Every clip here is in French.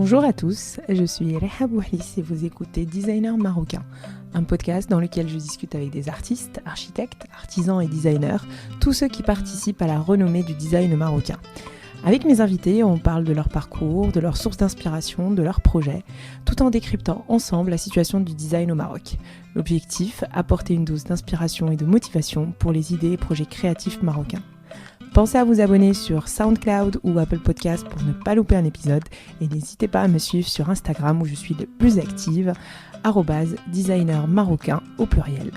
Bonjour à tous, je suis Reha Bouhlis et vous écoutez Designer Marocain, un podcast dans lequel je discute avec des artistes, architectes, artisans et designers, tous ceux qui participent à la renommée du design marocain. Avec mes invités, on parle de leur parcours, de leurs sources d'inspiration, de leurs projets, tout en décryptant ensemble la situation du design au Maroc. L'objectif, apporter une dose d'inspiration et de motivation pour les idées et projets créatifs marocains. Pensez à vous abonner sur SoundCloud ou Apple Podcast pour ne pas louper un épisode et n'hésitez pas à me suivre sur Instagram où je suis le plus active, @designermarocain au pluriel.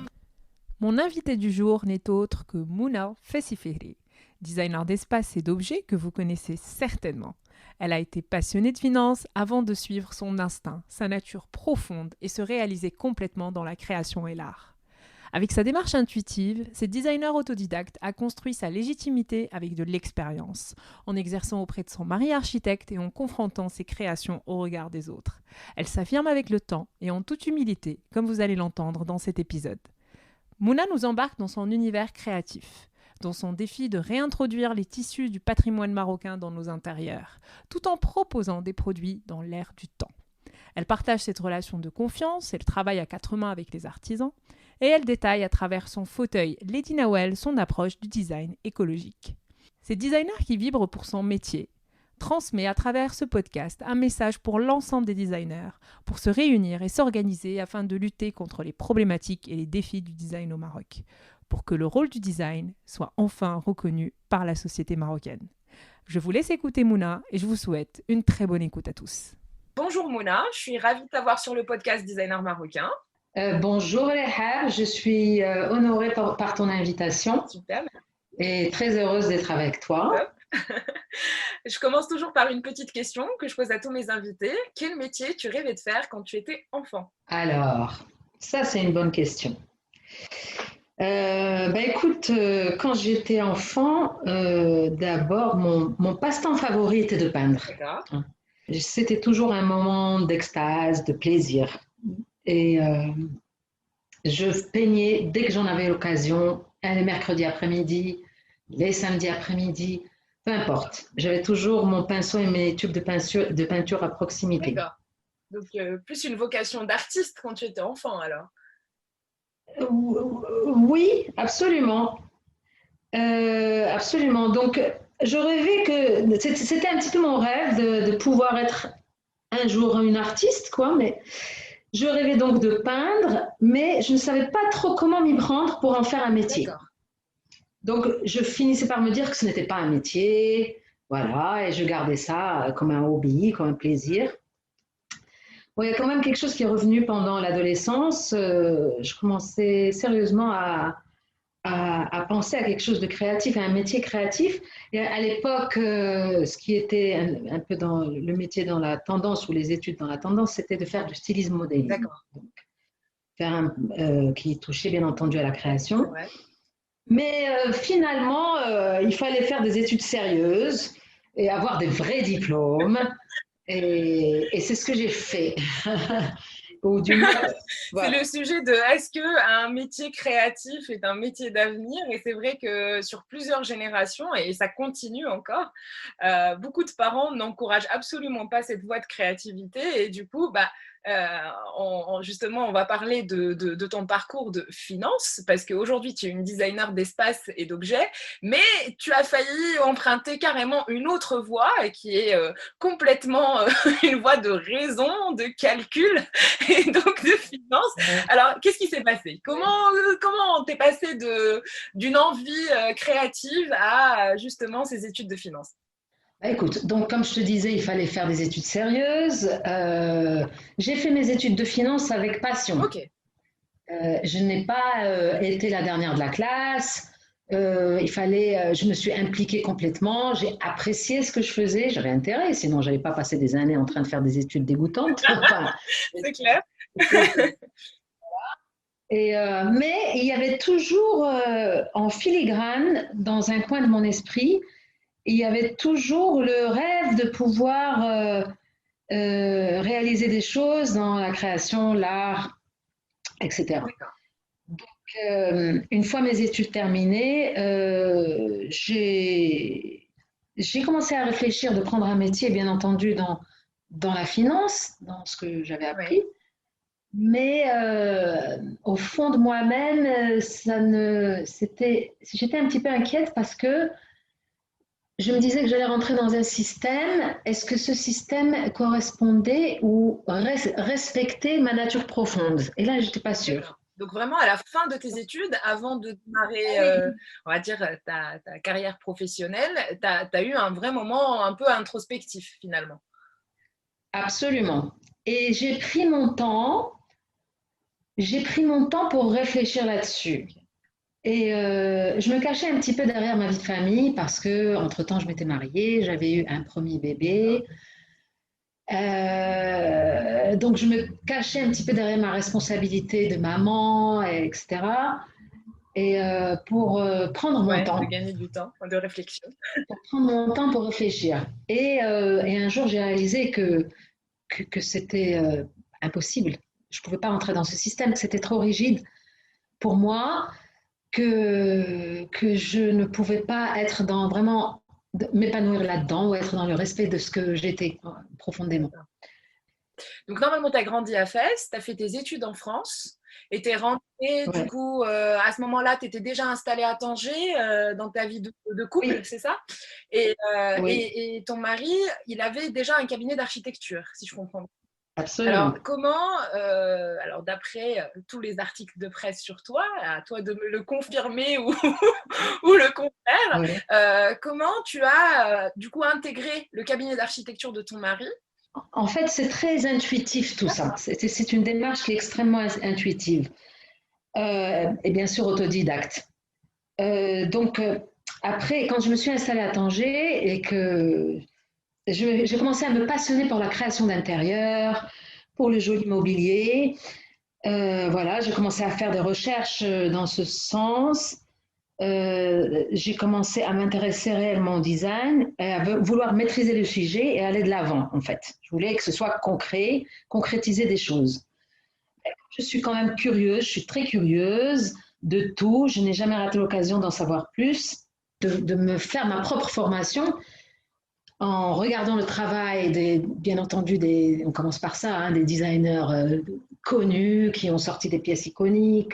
Mon invité du jour n'est autre que Mouna Fessifehri, designer d'espace et d'objets que vous connaissez certainement. Elle a été passionnée de finance avant de suivre son instinct, sa nature profonde et se réaliser complètement dans la création et l'art. Avec sa démarche intuitive, cette designer autodidacte a construit sa légitimité avec de l'expérience, en exerçant auprès de son mari architecte et en confrontant ses créations au regard des autres. Elle s'affirme avec le temps et en toute humilité, comme vous allez l'entendre dans cet épisode. Mouna nous embarque dans son univers créatif, dans son défi de réintroduire les tissus du patrimoine marocain dans nos intérieurs, tout en proposant des produits dans l'air du temps. Elle partage cette relation de confiance et le travail à quatre mains avec les artisans, et elle détaille à travers son fauteuil Lady Nawel son approche du design écologique. C'est designer qui vibre pour son métier, transmet à travers ce podcast un message pour l'ensemble des designers, pour se réunir et s'organiser afin de lutter contre les problématiques et les défis du design au Maroc, pour que le rôle du design soit enfin reconnu par la société marocaine. Je vous laisse écouter Mouna et je vous souhaite une très bonne écoute à tous. Bonjour Mouna, je suis ravie de t'avoir sur le podcast Designer Marocain. Bonjour Reha, je suis honorée par ton invitation. Super. Et très heureuse d'être avec toi. Je commence toujours par une petite question que je pose à tous mes invités. Quel métier tu rêvais de faire quand tu étais enfant? Alors, ça c'est une bonne question. Écoute, quand j'étais enfant, d'abord mon passe-temps favori était de peindre. D'accord. C'était toujours un moment d'extase, de plaisir. Et je peignais dès que j'en avais l'occasion, les mercredis après-midi, les samedis après-midi, peu importe. J'avais toujours mon pinceau et mes tubes de peinture à proximité. D'accord. Donc, plus une vocation d'artiste quand tu étais enfant, alors? Oui, absolument. Absolument. Donc, je rêvais que c'était un petit peu mon rêve de pouvoir être un jour une artiste, quoi, mais je rêvais donc de peindre, mais je ne savais pas trop comment m'y prendre pour en faire un métier. D'accord. Donc, je finissais par me dire que ce n'était pas un métier, voilà, et je gardais ça comme un hobby, comme un plaisir. Bon, il y a quand même quelque chose qui est revenu pendant l'adolescence. Je commençais sérieusement à penser à quelque chose de créatif, à un métier créatif. Et à l'époque, ce qui était un peu dans le métier dans la tendance ou les études dans la tendance, c'était de faire du stylisme modeling. D'accord. Donc, qui touchait bien entendu à la création. Ouais. Mais finalement, il fallait faire des études sérieuses et avoir des vrais diplômes. Et c'est ce que j'ai fait. Ou du moins, voilà. C'est le sujet de est-ce qu'un métier créatif est un métier d'avenir? Et c'est vrai que sur plusieurs générations, et ça continue encore, beaucoup de parents n'encouragent absolument pas cette voie de créativité. Et du coup, justement, on va parler de ton parcours de finance, parce qu'aujourd'hui, tu es une designer d'espace et d'objets, mais tu as failli emprunter carrément une autre voie qui est complètement une voie de raison, de calcul et donc de finance. Alors, qu'est-ce qui s'est passé? Comment t'es passé d'une envie créative à justement ces études de finance? Écoute, donc comme je te disais, il fallait faire des études sérieuses. J'ai fait mes études de finance avec passion. Okay. Je n'ai pas été la dernière de la classe. Je me suis impliquée complètement. J'ai apprécié ce que je faisais. J'avais intérêt, sinon je n'allais pas passer des années en train de faire des études dégoûtantes. Enfin, c'est clair. Mais il y avait toujours en filigrane, dans un coin de mon esprit, il y avait toujours le rêve de pouvoir réaliser des choses dans la création, l'art, etc. Donc, une fois mes études terminées, j'ai commencé à réfléchir de prendre un métier, bien entendu, dans dans la finance, dans ce que j'avais appris. Oui. Mais au fond de moi-même, j'étais un petit peu inquiète parce que je me disais que j'allais rentrer dans un système. Est-ce que ce système correspondait ou respectait ma nature profonde? Et là, je n'étais pas sûre. Donc vraiment, à la fin de tes études, avant de démarrer, on va dire, ta carrière professionnelle, tu as eu un vrai moment un peu introspectif finalement. Absolument. Et j'ai pris mon temps pour réfléchir là-dessus. Et je me cachais un petit peu derrière ma vie de famille parce que, entre-temps, je m'étais mariée, j'avais eu un premier bébé. Donc, je me cachais un petit peu derrière ma responsabilité de maman, etc. Et pour prendre mon temps. De gagner du temps, de réflexion. Pour prendre mon temps pour réfléchir. Et un jour, j'ai réalisé que c'était impossible. Je ne pouvais pas rentrer dans ce système, que c'était trop rigide pour moi, que je ne pouvais pas être dans vraiment m'épanouir là-dedans ou être dans le respect de ce que j'étais profondément. Donc normalement, tu as grandi à Fès, tu as fait tes études en France et tu es rentrée, du coup, à ce moment-là, tu étais déjà installée à Tanger dans ta vie de couple, c'est ça? Et ton mari, il avait déjà un cabinet d'architecture, si je comprends bien. Absolument. Alors, comment, alors d'après tous les articles de presse sur toi, à toi de me le confirmer ou, ou le contraire, comment tu as du coup intégré le cabinet d'architecture de ton mari? En fait, c'est très intuitif tout ça. C'est une démarche qui est extrêmement intuitive et bien sûr autodidacte. Donc, après, quand je me suis installée à Tanger et que j'ai commencé à me passionner pour la création d'intérieur, pour le joli mobilier. Voilà, j'ai commencé à faire des recherches dans ce sens. J'ai commencé à m'intéresser réellement au design, et à vouloir maîtriser le sujet et aller de l'avant, en fait. Je voulais que ce soit concret, concrétiser des choses. Je suis quand même curieuse, je suis très curieuse de tout. Je n'ai jamais raté l'occasion d'en savoir plus, de me faire ma propre formation en regardant le travail, bien entendu, on commence par ça, hein, des designers connus qui ont sorti des pièces iconiques.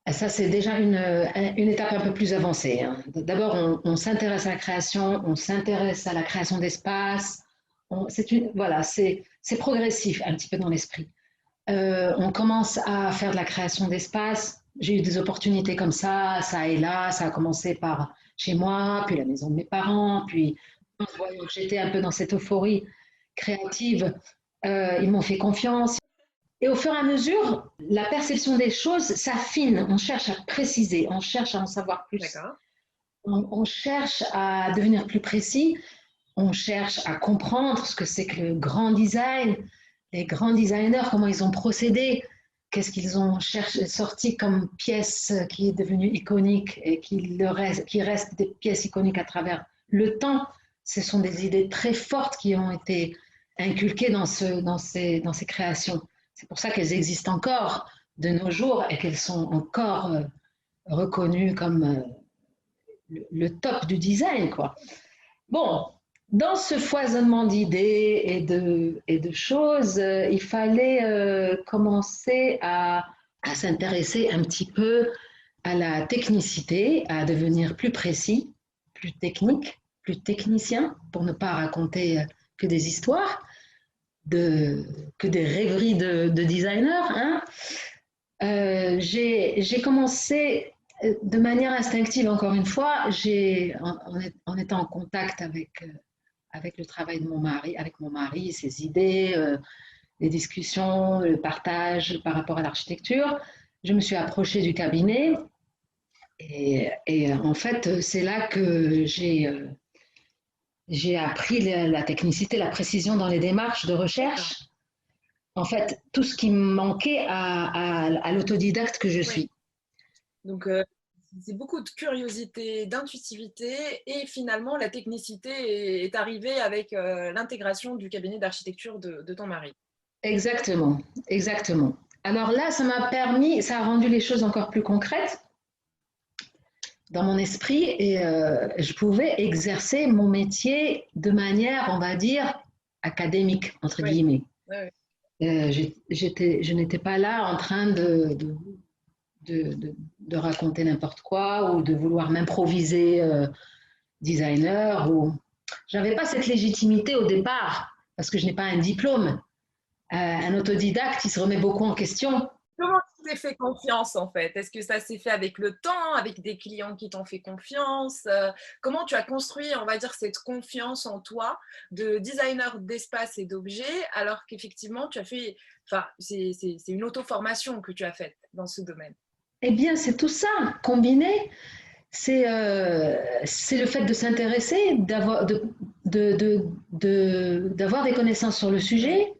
Et ça, c'est déjà une étape un peu plus avancée. Hein. D'abord, on s'intéresse à la création, on s'intéresse à la création d'espace. Voilà, c'est progressif un petit peu dans l'esprit. On commence à faire de la création d'espace. J'ai eu des opportunités comme ça et là. Ça a commencé par chez moi, puis la maison de mes parents, puis j'étais un peu dans cette euphorie créative. Ils m'ont fait confiance. Et au fur et à mesure, la perception des choses s'affine. On cherche à préciser, on cherche à en savoir plus. On cherche à devenir plus précis. On cherche à comprendre ce que c'est que le grand design, les grands designers, comment ils ont procédé, qu'est-ce qu'ils ont sorti comme pièce qui est devenue iconique et qui reste des pièces iconiques à travers le temps. Ce sont des idées très fortes qui ont été inculquées dans ces créations. C'est pour ça qu'elles existent encore de nos jours et qu'elles sont encore reconnues comme le top du design, quoi. Bon, dans ce foisonnement d'idées et de choses, il fallait commencer à s'intéresser un petit peu à la technicité, à devenir plus précis, plus technique, plus technicien, pour ne pas raconter que des histoires, que des rêveries de designer. Hein. J'ai commencé de manière instinctive, encore une fois, en étant en contact avec le travail de mon mari, ses idées, les discussions, le partage par rapport à l'architecture. Je me suis approchée du cabinet et en fait, c'est là que j'ai appris la technicité, la précision dans les démarches de recherche. En fait, tout ce qui me manquait à l'autodidacte que je suis. Donc, c'est beaucoup de curiosité, d'intuitivité et finalement, la technicité est arrivée avec l'intégration du cabinet d'architecture de ton mari. Exactement, exactement. Alors là, ça a rendu les choses encore plus concrètes dans mon esprit et je pouvais exercer mon métier de manière, on va dire, académique, entre Oui. guillemets. Oui, oui. Je n'étais pas là en train de raconter n'importe quoi ou de vouloir m'improviser designer. Je n'avais pas cette légitimité au départ parce que je n'ai pas un diplôme. Un autodidacte, il se remet beaucoup en question. Comment tu t'es fait confiance en fait? Est-ce que ça s'est fait avec le temps, avec des clients qui t'ont fait confiance? Comment tu as construit, on va dire, cette confiance en toi de designer d'espace et d'objets alors qu'effectivement tu as fait, enfin, c'est une auto-formation que tu as faite dans ce domaine? Eh bien, c'est tout ça combiné. C'est le fait de s'intéresser, d'avoir d'avoir des connaissances sur le sujet,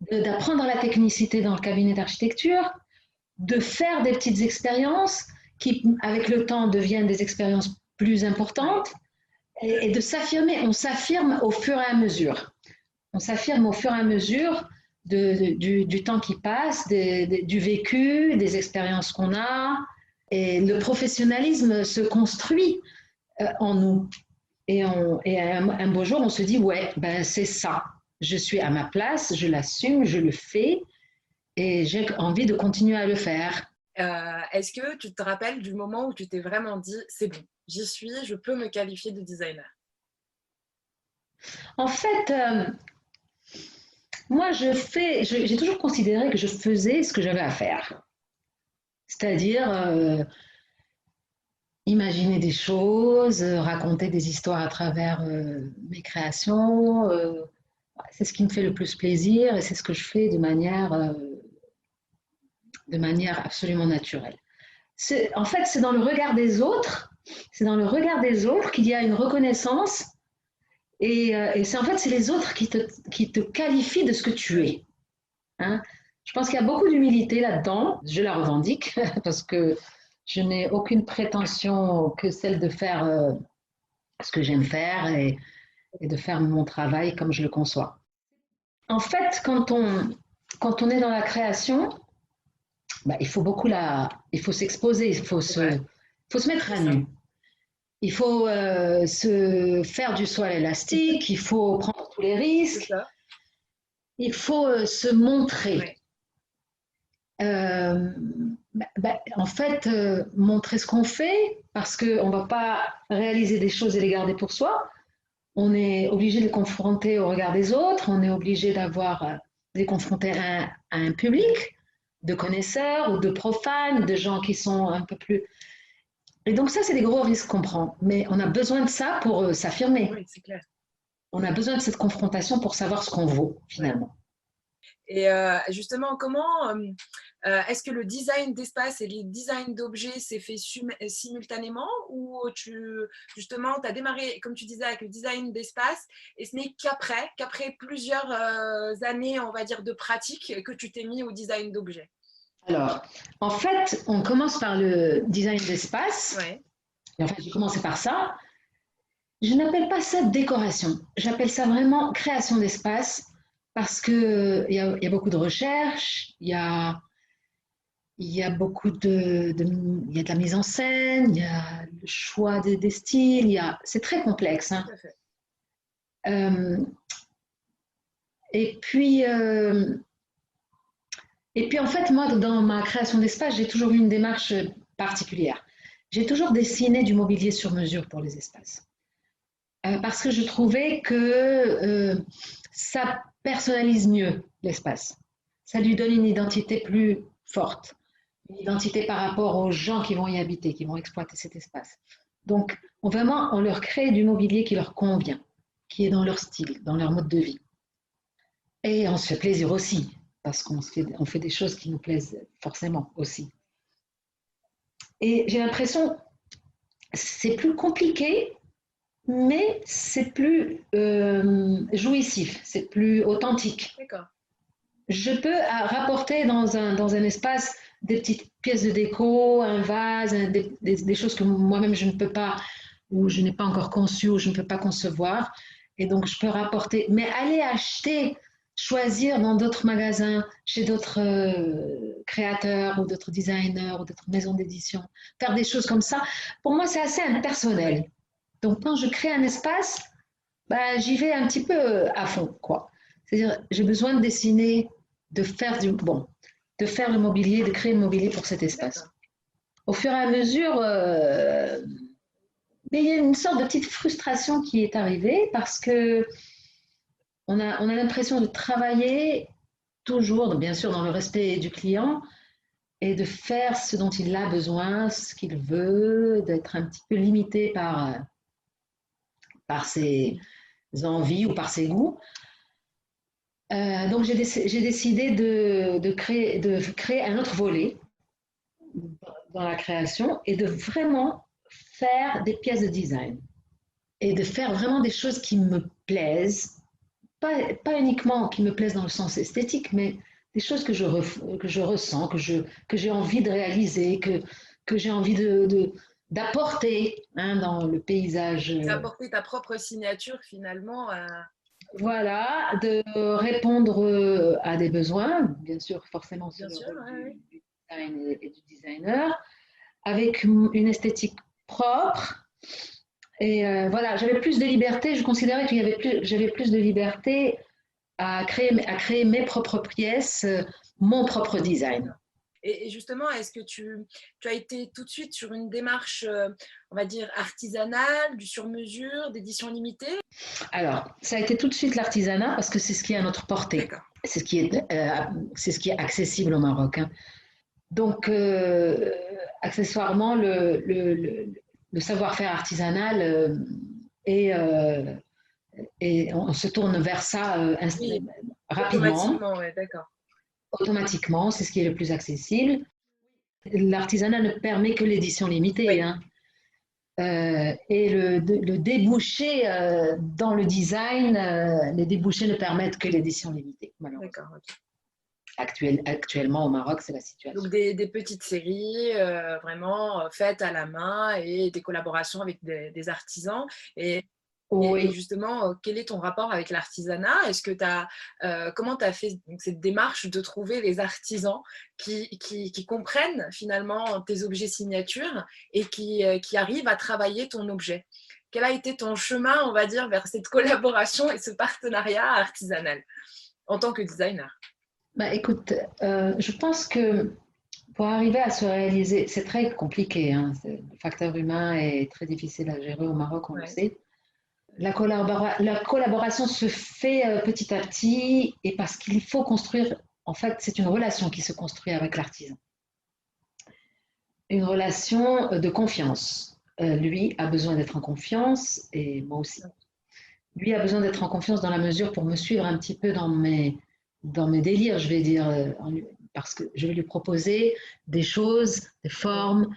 d'apprendre la technicité dans le cabinet d'architecture, de faire des petites expériences qui, avec le temps, deviennent des expériences plus importantes et de s'affirmer. On s'affirme au fur et à mesure. On s'affirme au fur et à mesure du temps qui passe, du vécu, des expériences qu'on a. Et le professionnalisme se construit en nous. Et un beau jour, on se dit, ouais, ben c'est ça. Je suis à ma place, je l'assume, je le fais et j'ai envie de continuer à le faire. Est-ce que tu te rappelles du moment où tu t'es vraiment dit, c'est bon, j'y suis, je peux me qualifier de designer? En fait, moi, j'ai toujours considéré que je faisais ce que j'avais à faire. C'est-à-dire imaginer des choses, raconter des histoires à travers mes créations. C'est ce qui me fait le plus plaisir et c'est ce que je fais de manière absolument naturelle. En fait, c'est dans le regard des autres, c'est dans le regard des autres qu'il y a une reconnaissance et c'est les autres qui te qualifient de ce que tu es. Hein. Je pense qu'il y a beaucoup d'humilité là-dedans, je la revendique parce que je n'ai aucune prétention que celle de faire ce que j'aime faire et de faire mon travail comme je le conçois. En fait, quand on est dans la création, bah, il faut s'exposer, il faut se mettre à nu. Il faut se faire du soie élastique, il faut prendre tous les risques, il faut se montrer. En fait, montrer ce qu'on fait, parce qu'on ne va pas réaliser des choses et les garder pour soi. On est obligé de les confronter au regard des autres, on est obligé de les confronter à un public de connaisseurs ou de profanes, de gens qui sont un peu plus... Et donc ça, c'est des gros risques qu'on prend. Mais on a besoin de ça pour s'affirmer. Oui, c'est clair. On a besoin de cette confrontation pour savoir ce qu'on vaut, finalement. Et justement, comment est-ce que le design d'espace et le design d'objets s'est fait simultanément ou justement, tu as démarré, comme tu disais, avec le design d'espace et ce n'est qu'après plusieurs années, on va dire, de pratique que tu t'es mis au design d'objets? Alors, en fait, on commence par le design d'espace. Ouais. Et en fait, j'ai commencé par ça. Je n'appelle pas ça décoration. J'appelle ça vraiment création d'espace parce qu'il y a beaucoup de recherche, il y a beaucoup il y a de la mise en scène, il y a le choix des styles, c'est très complexe. Hein. Tout à fait. Et puis, en fait, moi, dans ma création d'espace, j'ai toujours eu une démarche particulière. J'ai toujours dessiné du mobilier sur mesure pour les espaces. Parce que je trouvais que ça personnalise mieux l'espace. Ça lui donne une identité plus forte, une identité par rapport aux gens qui vont y habiter, qui vont exploiter cet espace. Donc, vraiment, on leur crée du mobilier qui leur convient, qui est dans leur style, dans leur mode de vie. Et on se fait plaisir aussi, parce qu'on fait des choses qui nous plaisent forcément aussi. Et j'ai l'impression c'est plus compliqué, mais c'est plus jouissif, c'est plus authentique. D'accord. Je peux rapporter dans un espace des petites pièces de déco, un vase, des choses que moi-même je ne peux pas, ou je n'ai pas encore conçues, ou je ne peux pas concevoir. Et donc je peux rapporter, mais aller acheter, choisir dans d'autres magasins, chez d'autres créateurs, ou d'autres designers, ou d'autres maisons d'édition, faire des choses comme ça, pour moi c'est assez impersonnel. Donc quand je crée un espace, bah, j'y vais un petit peu à fond, quoi. C'est-à-dire, j'ai besoin de dessiner, de faire de faire le mobilier, de créer le mobilier pour cet espace. Au fur et à mesure, mais il y a une sorte de petite frustration qui est arrivée parce que on a l'impression de travailler toujours, bien sûr, dans le respect du client et de faire ce dont il a besoin, ce qu'il veut, d'être un petit peu limité par ses envies ou par ses goûts. Donc j'ai décidé de créer un autre volet dans la création et de vraiment faire des pièces de design et de faire vraiment des choses qui me plaisent, pas uniquement qui me plaisent dans le sens esthétique, mais des choses que je ressens, que j'ai envie de réaliser, que j'ai envie d'apporter dans le paysage. D'apporter ta propre signature finalement. Voilà, de répondre à des besoins, bien sûr, forcément c'est le rôle du design et du designer, avec une esthétique propre. Et voilà, j'avais plus de liberté, je considérais que j'avais plus de liberté à créer mes propres pièces, mon propre design. Et justement, est-ce que tu as été tout de suite sur une démarche, on va dire, artisanale, du sur-mesure, d'édition limitée? Alors, ça a été tout de suite l'artisanat parce que c'est ce qui est à notre portée. C'est ce qui est accessible au Maroc. Hein. Donc, accessoirement, le savoir-faire artisanal et on se tourne vers ça rapidement. Ouais, d'accord. Automatiquement, c'est ce qui est le plus accessible. L'artisanat ne permet que l'édition limitée. Oui. Hein. Et le débouché dans le design, les débouchés ne permettent que l'édition limitée, malheureusement. D'accord, okay. Actuellement, au Maroc, c'est la situation. Donc, des petites séries vraiment faites à la main et des collaborations avec des artisans. Oui. Et justement, quel est ton rapport avec l'artisanat? Est-ce que comment tu as fait cette démarche de trouver les artisans qui comprennent finalement tes objets signatures et qui arrivent à travailler ton objet? Quel a été ton chemin, on va dire, vers cette collaboration et ce partenariat artisanal en tant que designer? Bah, écoute, je pense que pour arriver à se réaliser, c'est très compliqué. Hein, le facteur humain est très difficile à gérer au Maroc, on le sait. La collaboration se fait petit à petit et parce qu'il faut construire, en fait, c'est une relation qui se construit avec l'artisan. Une relation de confiance. Lui a besoin d'être en confiance et moi aussi. Lui a besoin d'être en confiance dans la mesure pour me suivre un petit peu dans mes délires, je vais dire, parce que je vais lui proposer des choses, des formes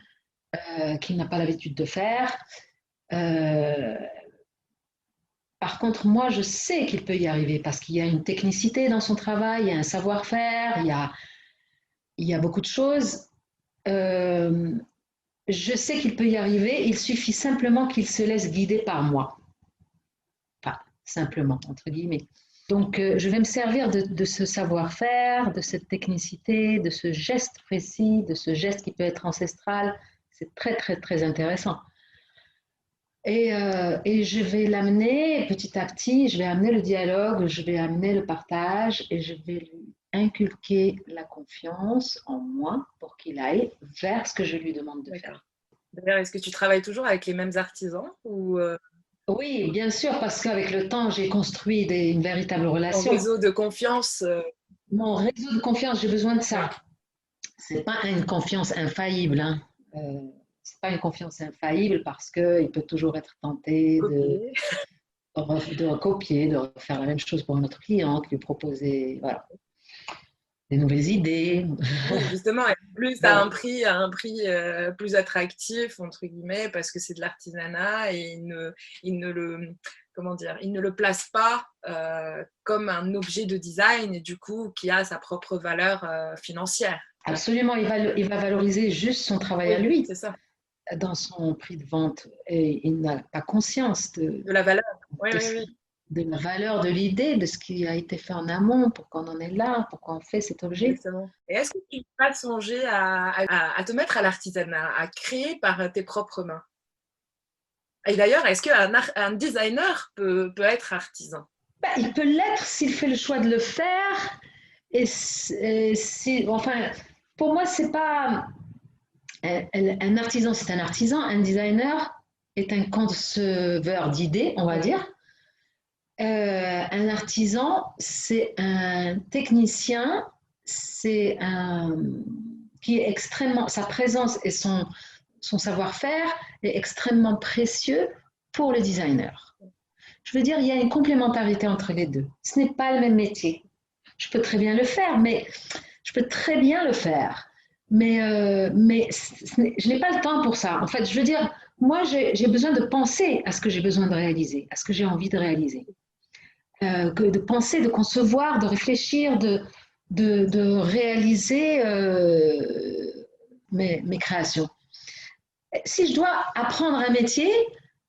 qu'il n'a pas l'habitude de faire. Par contre, moi, je sais qu'il peut y arriver parce qu'il y a une technicité dans son travail, il y a un savoir-faire, il y a beaucoup de choses. Je sais qu'il peut y arriver, il suffit simplement qu'il se laisse guider par moi. Enfin, simplement, entre guillemets. Donc, je vais me servir de ce savoir-faire, de cette technicité, de ce geste précis, de ce geste qui peut être ancestral. C'est très, très, très intéressant. Et je vais l'amener petit à petit, je vais amener le dialogue, je vais amener le partage et je vais lui inculquer la confiance en moi pour qu'il aille vers ce que je lui demande de faire. D'ailleurs, est-ce que tu travailles toujours avec les mêmes artisans ou Oui, bien sûr, parce qu'avec le temps, j'ai construit une véritable relation. Ton réseau de confiance. Mon réseau de confiance, j'ai besoin de ça. Ce n'est pas une confiance infaillible. Hein. C'est pas une confiance infaillible parce qu'il peut toujours être tenté de copier, de faire la même chose pour un autre client, de lui proposer des nouvelles idées. Oui, justement, et plus à un prix plus attractif, entre guillemets, parce que c'est de l'artisanat et il ne le place pas comme un objet de design et du coup qui a sa propre valeur financière. Absolument, il va valoriser juste son travail à lui. C'est ça. Dans son prix de vente et il n'a pas conscience de la valeur. De la valeur de l'idée, de ce qui a été fait en amont, pourquoi on en est là, pourquoi on fait cet objet. Exactement. Et est-ce que tu vas songer à te mettre à l'artisanat, à créer par tes propres mains? Et d'ailleurs, est-ce qu'un designer peut être artisan? Il peut l'être s'il fait le choix de le faire. Enfin, pour moi, c'est pas un artisan, c'est un artisan. Un designer est un conceveur d'idées, on va dire. Un artisan, c'est un technicien, c'est un qui est extrêmement, sa présence et son savoir-faire est extrêmement précieux pour le designer. Je veux dire, il y a une complémentarité entre les deux. Ce n'est pas le même métier. Je peux très bien le faire, mais je n'ai pas le temps pour ça. En fait, je veux dire, moi, j'ai besoin de penser à ce que j'ai besoin de réaliser, à ce que j'ai envie de réaliser. De penser, de concevoir, de réfléchir, de réaliser mes créations. Si je dois apprendre un métier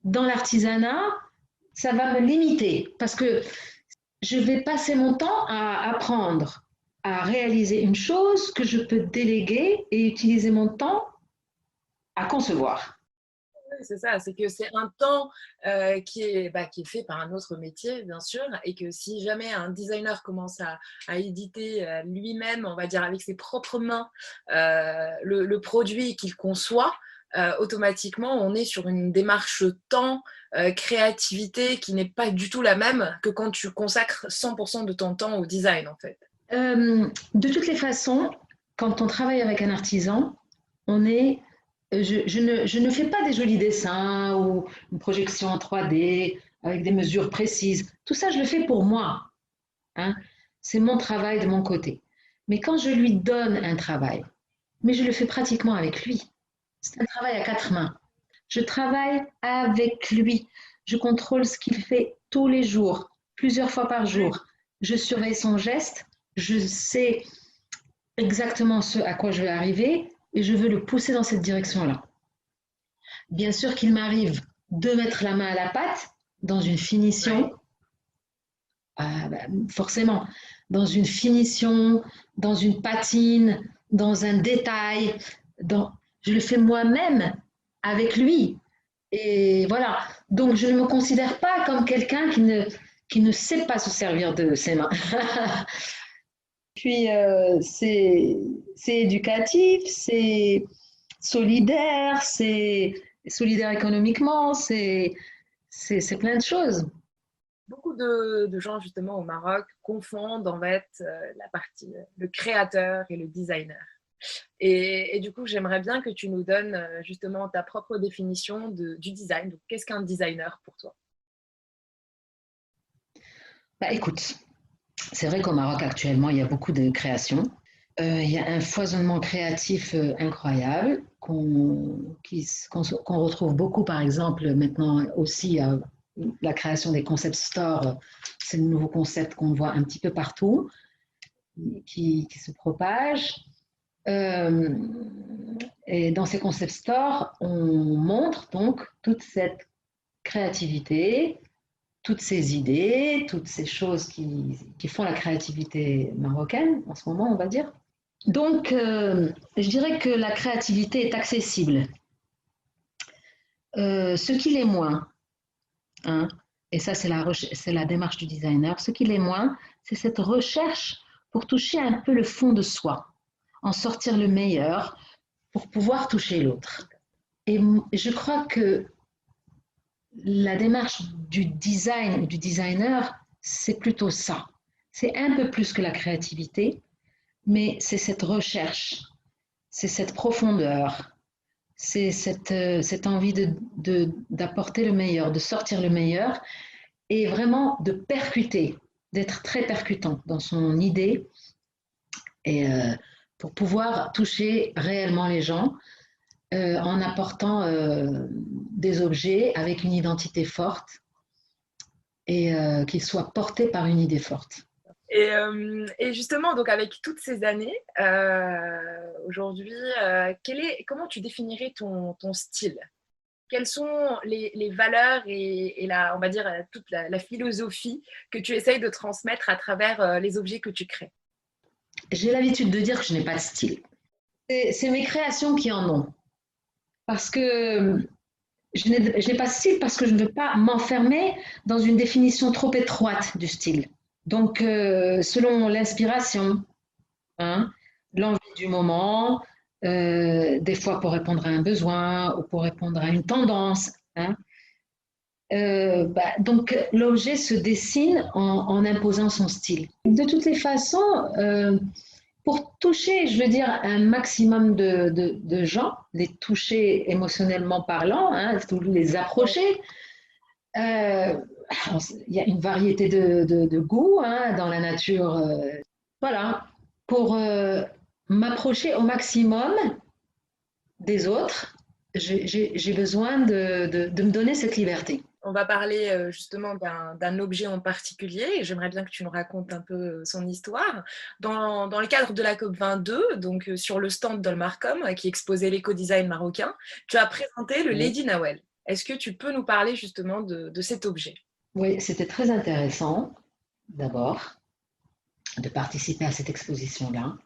dans l'artisanat, ça va me limiter parce que je vais passer mon temps à apprendre à réaliser une chose que je peux déléguer et utiliser mon temps à concevoir. C'est ça, c'est que c'est un temps qui est fait par un autre métier, bien sûr, et que si jamais un designer commence à éditer lui-même, on va dire avec ses propres mains, le produit qu'il conçoit, automatiquement, on est sur une démarche temps, créativité qui n'est pas du tout la même que quand tu consacres 100% de ton temps au design, en fait. De toutes les façons, quand on travaille avec un artisan, je ne fais pas des jolis dessins ou une projection en 3D avec des mesures précises. Tout ça, je le fais pour moi. Hein. C'est mon travail de mon côté. Mais quand je lui donne un travail, mais je le fais pratiquement avec lui. C'est un travail à 4 mains. Je travaille avec lui. Je contrôle ce qu'il fait tous les jours, plusieurs fois par jour. Je surveille son geste. Je sais exactement ce à quoi je vais arriver et je veux le pousser dans cette direction-là. Bien sûr qu'il m'arrive de mettre la main à la pâte dans une finition, forcément, dans une finition, dans une patine, dans un détail. Je le fais moi-même avec lui. Et voilà. Donc, je ne me considère pas comme quelqu'un qui ne sait pas se servir de ses mains. Puis, c'est éducatif, c'est solidaire économiquement, c'est plein de choses. Beaucoup de gens, justement, au Maroc, confondent en fait la partie, le créateur et le designer. Et du coup, j'aimerais bien que tu nous donnes justement ta propre définition du design. Donc, qu'est-ce qu'un designer pour toi? Écoute, c'est vrai qu'au Maroc actuellement, il y a beaucoup de créations. Il y a un foisonnement créatif incroyable qu'on retrouve beaucoup, par exemple, maintenant aussi la création des concept stores. C'est le nouveau concept qu'on voit un petit peu partout, qui se propage. Et dans ces concept stores, on montre donc toute cette créativité, toutes ces idées, toutes ces choses qui font la créativité marocaine en ce moment, on va dire. Donc, je dirais que la créativité est accessible. Ce qui l'est moins, hein, et ça c'est la démarche du designer, ce qui l'est moins, c'est cette recherche pour toucher un peu le fond de soi, en sortir le meilleur pour pouvoir toucher l'autre. Et je crois que la démarche du design ou du designer, c'est plutôt ça. C'est un peu plus que la créativité, mais c'est cette recherche, c'est cette profondeur, c'est cette envie d'apporter le meilleur, de sortir le meilleur et vraiment de percuter, d'être très percutant dans son idée et pour pouvoir toucher réellement les gens en apportant des objets avec une identité forte et qu'ils soient portés par une idée forte. Et justement, donc avec toutes ces années, aujourd'hui, comment tu définirais ton style? Quelles sont les valeurs et on va dire toute la philosophie que tu essayes de transmettre à travers les objets que tu crées? J'ai l'habitude de dire que je n'ai pas de style. C'est mes créations qui en ont. Parce que je n'ai pas de style parce que je ne veux pas m'enfermer dans une définition trop étroite du style. Donc, selon l'inspiration, hein, l'envie du moment, des fois pour répondre à un besoin ou pour répondre à une tendance. Hein. Donc, l'objet se dessine en imposant son style. De toutes les façons, pour toucher, je veux dire, un maximum de gens, les toucher émotionnellement parlant, hein, les approcher, il y a une variété de goûts hein, dans la nature. Voilà, pour m'approcher au maximum des autres, j'ai besoin de me donner cette liberté. On va parler justement d'un objet en particulier et j'aimerais bien que tu nous racontes un peu son histoire. Dans le cadre de la COP22, donc sur le stand d'Olmarcom qui exposait l'éco-design marocain, tu as présenté le Lady Nawel. Est-ce que tu peux nous parler justement de cet objet? Oui, c'était très intéressant d'abord de participer à cette exposition-là,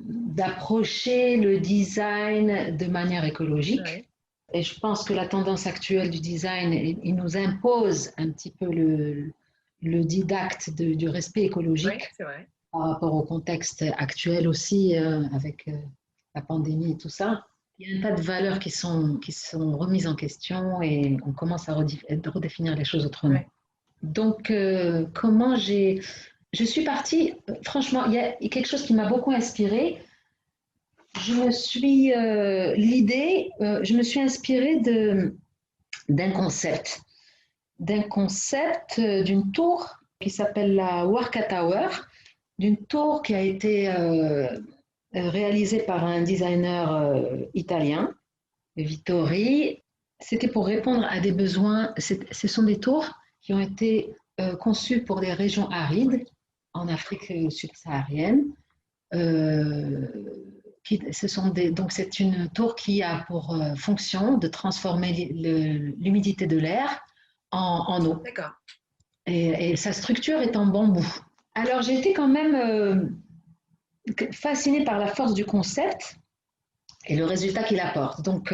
d'approcher le design de manière écologique. Ouais. Et je pense que la tendance actuelle du design, il nous impose un petit peu le didacte du respect écologique. Oui, c'est vrai. Par rapport au contexte actuel aussi, avec la pandémie et tout ça. Il y a un tas de valeurs qui sont remises en question et on commence à redéfinir les choses autrement. Ouais. Donc, comment je suis partie, franchement, il y a quelque chose qui m'a beaucoup inspirée. Je me suis inspirée d'un concept d'une tour qui s'appelle la Warka Tower, d'une tour qui a été réalisée par un designer italien, Vittori. C'était pour répondre à des besoins. Ce sont des tours qui ont été conçues pour des régions arides en Afrique subsaharienne. Donc c'est une tour qui a pour fonction de transformer l'humidité de l'air en eau. D'accord. Et sa structure est en bambou. Alors j'ai été quand même fascinée par la force du concept et le résultat qu'il apporte. Donc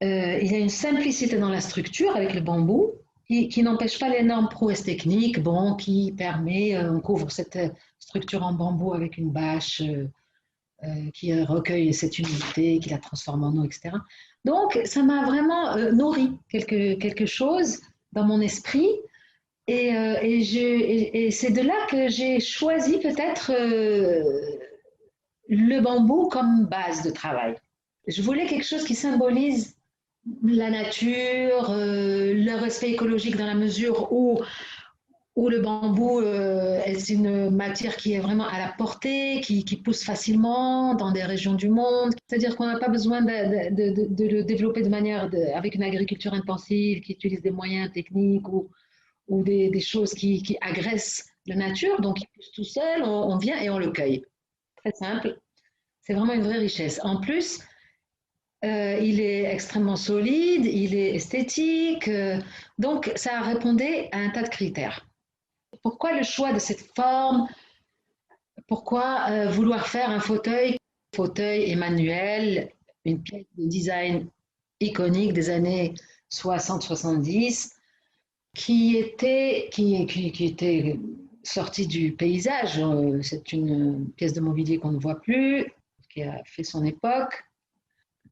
il y a une simplicité dans la structure avec le bambou qui n'empêche pas l'énorme prouesse technique, qui permet, on couvre cette structure en bambou avec une bâche qui recueille cette humidité, qui la transforme en eau, etc. Donc, ça m'a vraiment nourri quelque chose dans mon esprit. Et c'est de là que j'ai choisi peut-être le bambou comme base de travail. Je voulais quelque chose qui symbolise la nature, le respect écologique dans la mesure où le bambou est une matière qui est vraiment à la portée, qui pousse facilement dans des régions du monde. C'est-à-dire qu'on n'a pas besoin de le développer avec une agriculture intensive qui utilise des moyens techniques ou des choses qui agressent la nature. Donc, il pousse tout seul, on vient et on le cueille. Très simple. C'est vraiment une vraie richesse. En plus, il est extrêmement solide, il est esthétique. Donc, ça répondait à un tas de critères. Pourquoi le choix de cette forme? Pourquoi vouloir faire un fauteuil Emmanuel, une pièce de design iconique des années 60-70 qui était sortie du paysage. C'est une pièce de mobilier qu'on ne voit plus, qui a fait son époque.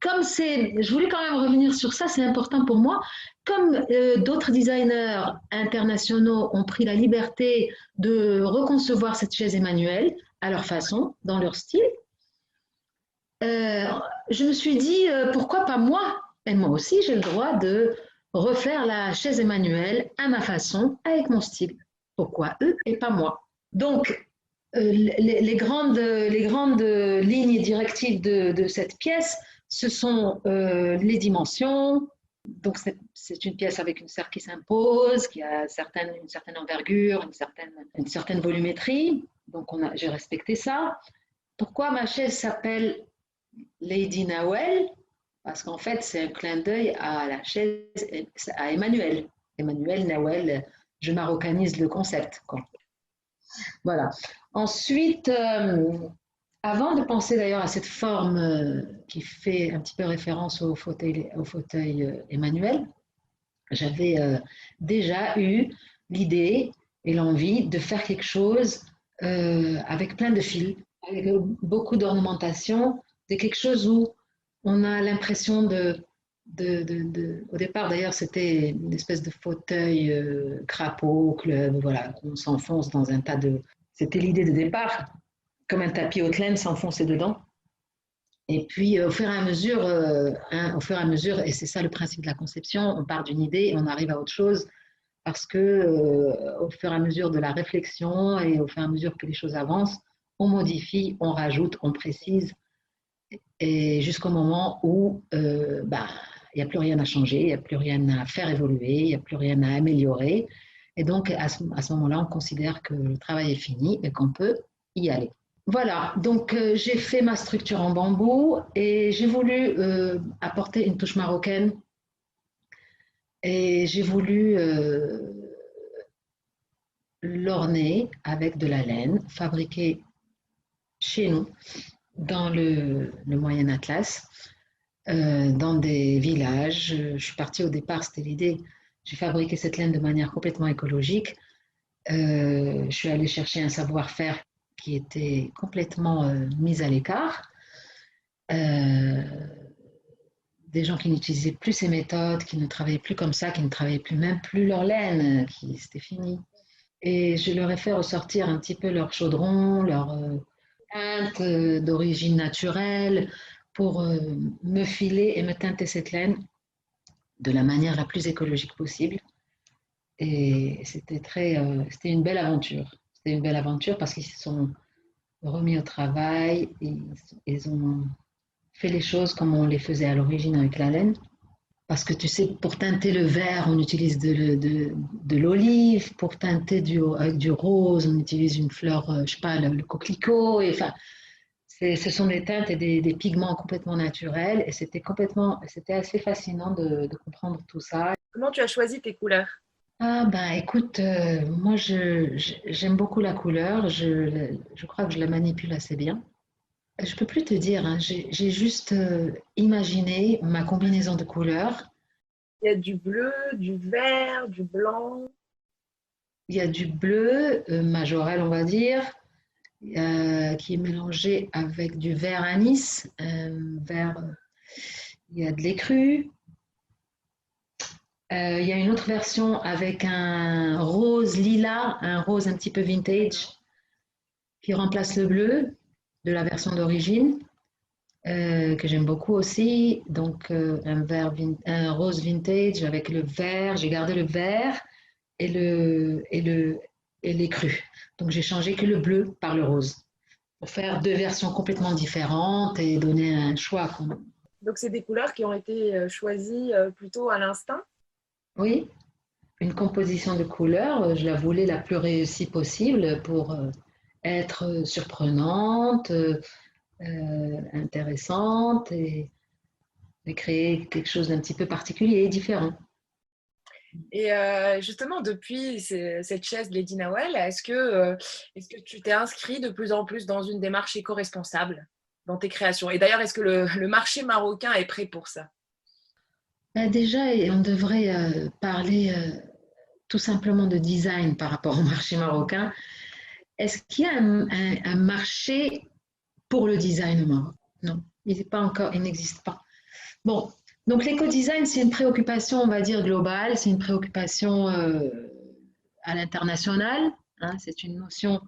Je voulais quand même revenir sur ça, c'est important pour moi. Comme d'autres designers internationaux ont pris la liberté de reconcevoir cette chaise Emmanuel à leur façon, dans leur style, je me suis dit, pourquoi pas moi? Et moi aussi, j'ai le droit de refaire la chaise Emmanuel à ma façon, avec mon style. Pourquoi eux et pas moi? Donc, les grandes lignes directives de cette pièce, ce sont les dimensions. Donc, c'est une pièce avec une serre qui s'impose, qui a une certaine envergure, une certaine volumétrie. Donc, j'ai respecté ça. Pourquoi ma chaise s'appelle Lady Nawel? Parce qu'en fait, c'est un clin d'œil à la chaise, à Emmanuel. Emmanuel, Nawel, je marocanise le concept, quoi. Voilà. Ensuite, Avant de penser d'ailleurs à cette forme qui fait un petit peu référence au fauteuil Emmanuel, j'avais déjà eu l'idée et l'envie de faire quelque chose avec plein de fils, avec beaucoup d'ornementation, de quelque chose où on a l'impression au départ d'ailleurs c'était une espèce de fauteuil crapaud, club, voilà, on s'enfonce dans un tas de... C'était l'idée de départ, comme un tapis haute laine s'enfoncer dedans. Et puis, au fur et à mesure, et c'est ça le principe de la conception, on part d'une idée et on arrive à autre chose parce que, au fur et à mesure de la réflexion et au fur et à mesure que les choses avancent, on modifie, on rajoute, on précise, et jusqu'au moment où il n'y a plus rien à changer, il n'y a plus rien à faire évoluer, il n'y a plus rien à améliorer. Et donc, à ce moment-là, on considère que le travail est fini et qu'on peut y aller. Voilà, donc j'ai fait ma structure en bambou et j'ai voulu apporter une touche marocaine et j'ai voulu l'orner avec de la laine fabriquée chez nous dans le Moyen Atlas, dans des villages. Je suis partie au départ, c'était l'idée. J'ai fabriqué cette laine de manière complètement écologique. Je suis allée chercher un savoir-faire qui était complètement mis à l'écart. Euh, des gens qui n'utilisaient plus ces méthodes, qui ne travaillaient plus comme ça, qui ne travaillaient plus même plus leur laine, qui c'était fini. Et je leur ai fait ressortir un petit peu leur chaudron, leur teinte d'origine naturelle pour me filer et me teinter cette laine de la manière la plus écologique possible. Et c'était une belle aventure. C'était une belle aventure parce qu'ils se sont remis au travail, et ils ont fait les choses comme on les faisait à l'origine avec la laine. Parce que tu sais, pour teinter le vert, on utilise de l'olive. Pour teinter avec du rose, on utilise une fleur, je sais pas, le coquelicot. Et, enfin, ce sont des teintes et des pigments complètement naturels. Et c'était assez fascinant de comprendre tout ça. Comment tu as choisi tes couleurs? Ah ben écoute, moi j'aime beaucoup la couleur. Je crois que je la manipule assez bien. Je peux plus te dire, hein, j'ai juste imaginé ma combinaison de couleurs. Il y a du bleu, du vert, du blanc. Il y a du bleu majorel, on va dire, qui est mélangé avec du vert anis, il y a de l'écru. Il y a une autre version avec un rose lilas, un rose un petit peu vintage, qui remplace le bleu de la version d'origine, que j'aime beaucoup aussi. Donc un rose vintage avec le vert, j'ai gardé le vert et les crus. Donc j'ai changé que le bleu par le rose pour faire deux versions complètement différentes et donner un choix. Donc, c'est des couleurs qui ont été choisies plutôt à l'instinct. Oui, une composition de couleurs, je la voulais la plus réussie possible pour être surprenante, intéressante et créer quelque chose d'un petit peu particulier et différent. Et justement, depuis cette chaise Lady Nawel, est-ce que tu t'es inscrit de plus en plus dans une démarche éco-responsable dans tes créations? Et d'ailleurs, est-ce que le marché marocain est prêt pour ça? Déjà, on devrait parler tout simplement de design par rapport au marché marocain. Est-ce qu'il y a un marché pour le design au Maroc? Non, il n'est pas encore, il n'existe pas. Bon, donc l'éco-design, c'est une préoccupation, on va dire, globale, c'est une préoccupation à l'international, hein, c'est une notion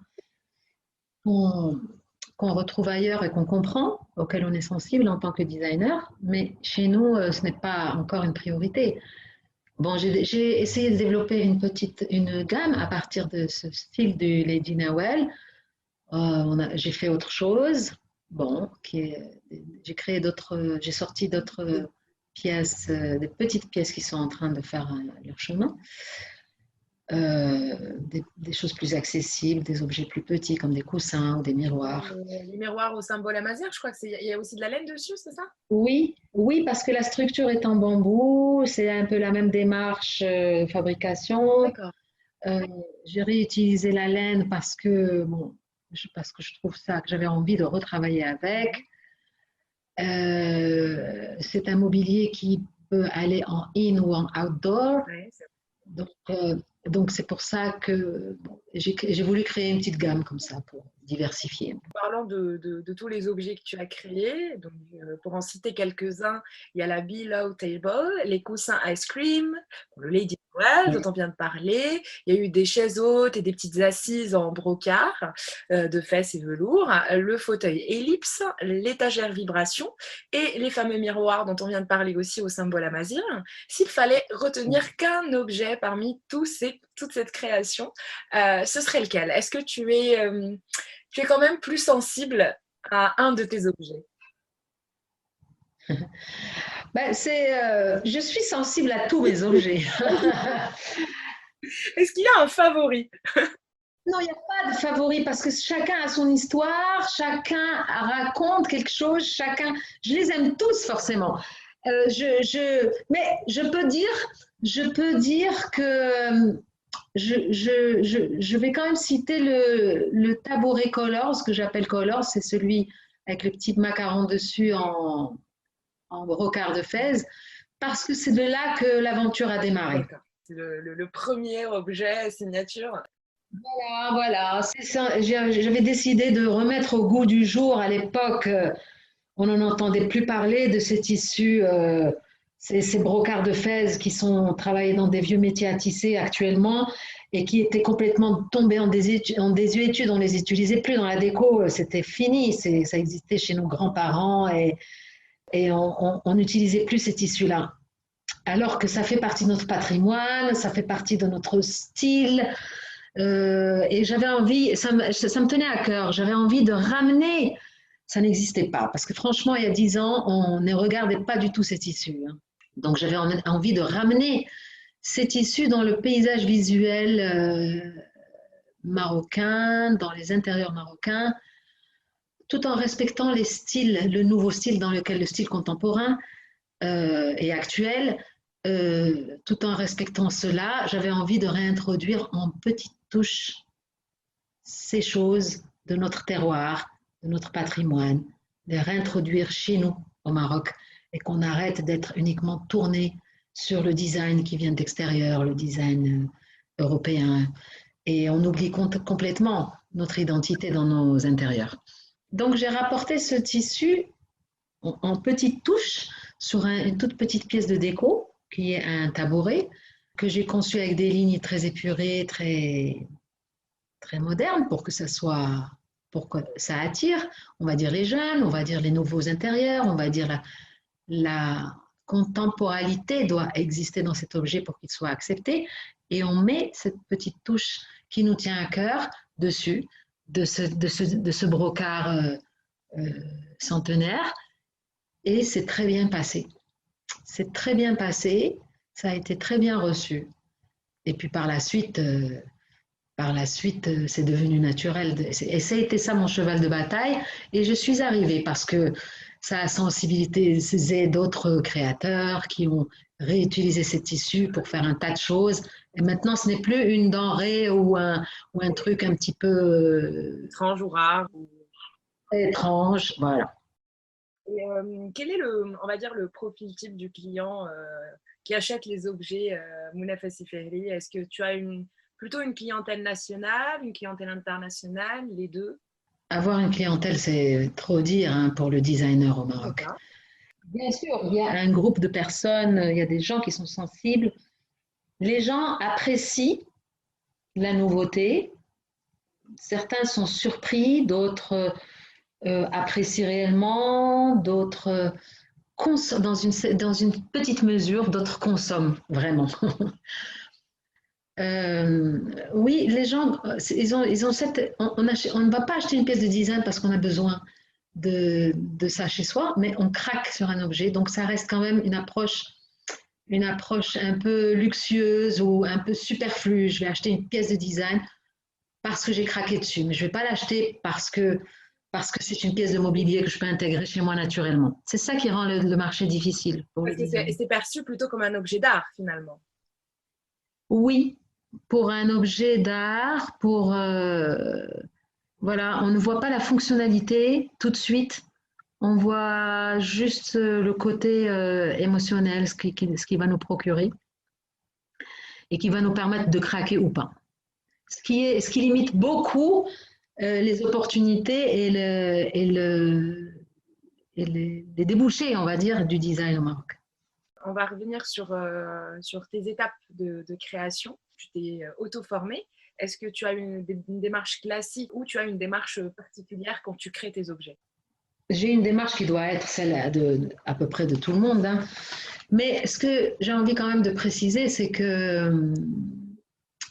qu'on retrouve ailleurs et qu'on comprend, auquel on est sensible en tant que designer, mais chez nous, ce n'est pas encore une priorité. Bon, j'ai essayé de développer une gamme à partir de ce style de Lady Nawel. J'ai fait autre chose. Bon, j'ai sorti d'autres pièces, des petites pièces qui sont en train de faire leur chemin. Des choses plus accessibles, des objets plus petits comme des coussins ou des miroirs. Les miroirs au symbole amazigh, je crois il y a aussi de la laine dessus, c'est ça? Oui, oui, parce que la structure est en bambou, c'est un peu la même démarche de fabrication. D'accord. Euh, j'ai réutilisé la laine parce que bon, parce que je trouve ça, que j'avais envie de retravailler avec. C'est un mobilier qui peut aller en in ou en outdoor. Ouais, Donc, donc c'est pour ça que bon, j'ai voulu créer une petite gamme comme ça pour diversifier. parlant de tous les objets que tu as créés, donc, pour en citer quelques-uns, il y a la Below Table, les coussins Ice Cream, le Lady Noel Oui. dont on vient de parler, il y a eu des chaises hautes et des petites assises en brocart de fesses et velours, le fauteuil ellipse, l'étagère vibration et les fameux miroirs dont on vient de parler aussi au symbole amazigh. S'il fallait retenir qu'un objet parmi toute cette création, ce serait lequel? Est-ce que tu es quand même plus sensible à un de tes objets? Ben, je suis sensible à tous mes objets. Est-ce qu'il y a un favori? Non, il n'y a pas de favori parce que chacun a son histoire, chacun raconte quelque chose, je les aime tous forcément. Mais je peux dire que je vais quand même citer le tabouret Colors, que j'appelle Colors, c'est celui avec le petit macaron dessus en brocart de Fès, parce que c'est de là que l'aventure a démarré. D'accord. C'est le premier objet signature. Voilà. J'avais décidé de remettre au goût du jour à l'époque. On n'en entendait plus parler de ces tissus, ces brocarts de Fès qui sont travaillés dans des vieux métiers à tisser actuellement et qui étaient complètement tombés en désuétude. On ne les utilisait plus dans la déco, c'était fini. Ça existait chez nos grands-parents et on n'utilisait plus ces tissus-là. Alors que ça fait partie de notre patrimoine, ça fait partie de notre style. Et j'avais envie, ça me tenait à cœur, j'avais envie de ramener, ça n'existait pas, parce que franchement, il y a 10 ans, on ne regardait pas du tout ces tissus. Hein. Donc j'avais envie de ramener ces tissus dans le paysage visuel marocain, dans les intérieurs marocains, tout en respectant les styles, le nouveau style dans lequel le style contemporain et actuel, tout en respectant cela, j'avais envie de réintroduire en petites touches ces choses de notre terroir, de notre patrimoine, de réintroduire chez nous au Maroc et qu'on arrête d'être uniquement tourné sur le design qui vient d'extérieur, le design européen, et on oublie complètement notre identité dans nos intérieurs. Donc j'ai rapporté ce tissu en petites touches sur une toute petite pièce de déco qui est un tabouret que j'ai conçu avec des lignes très épurées, très, très modernes pour que ça attire, on va dire les jeunes, on va dire les nouveaux intérieurs, on va dire la contemporanéité doit exister dans cet objet pour qu'il soit accepté et on met cette petite touche qui nous tient à cœur dessus de ce brocart centenaire et c'est très bien passé. C'est très bien passé, ça a été très bien reçu. Et puis par la suite, c'est devenu naturel. Et ça a été ça mon cheval de bataille. Et je suis arrivée parce que ça a sensibilisé d'autres créateurs qui ont réutilisé ces tissus pour faire un tas de choses. Et maintenant, ce n'est plus une denrée ou un truc un petit peu étrange ou rare. Étrange, voilà. Et, quel est on va dire, le profil type du client qui achète les objets Mouna Fessiferi? Est-ce que tu as plutôt une clientèle nationale, une clientèle internationale, les deux? Avoir une clientèle, c'est trop dire hein, pour le designer au Maroc. Bien sûr, il y a un groupe de personnes, il y a des gens qui sont sensibles. Les gens apprécient la nouveauté. Certains sont surpris, d'autres apprécient réellement, d'autres dans une petite mesure, d'autres consomment vraiment. Oui, les gens, ils ont cette. On ne va pas acheter une pièce de design parce qu'on a besoin de ça chez soi, mais on craque sur un objet. Donc ça reste quand même une approche un peu luxueuse ou un peu superflue. Je vais acheter une pièce de design parce que j'ai craqué dessus, mais je ne vais pas l'acheter parce que c'est une pièce de mobilier que je peux intégrer chez moi naturellement. C'est ça qui rend le marché difficile. Parce que c'est perçu plutôt comme un objet d'art finalement. Oui, pour un objet d'art, Voilà, on ne voit pas la fonctionnalité tout de suite. On voit juste le côté émotionnel, ce qui va nous procurer et qui va nous permettre de craquer ou pas. Ce qui limite beaucoup les opportunités les débouchés, on va dire, du design au Maroc. On va revenir sur tes étapes de création. Tu t'es auto-formée. Est-ce que tu as une démarche classique ou tu as une démarche particulière quand tu crées tes objets? J'ai une démarche qui doit être celle à peu près de tout le monde, hein. Mais ce que j'ai envie quand même de préciser, c'est que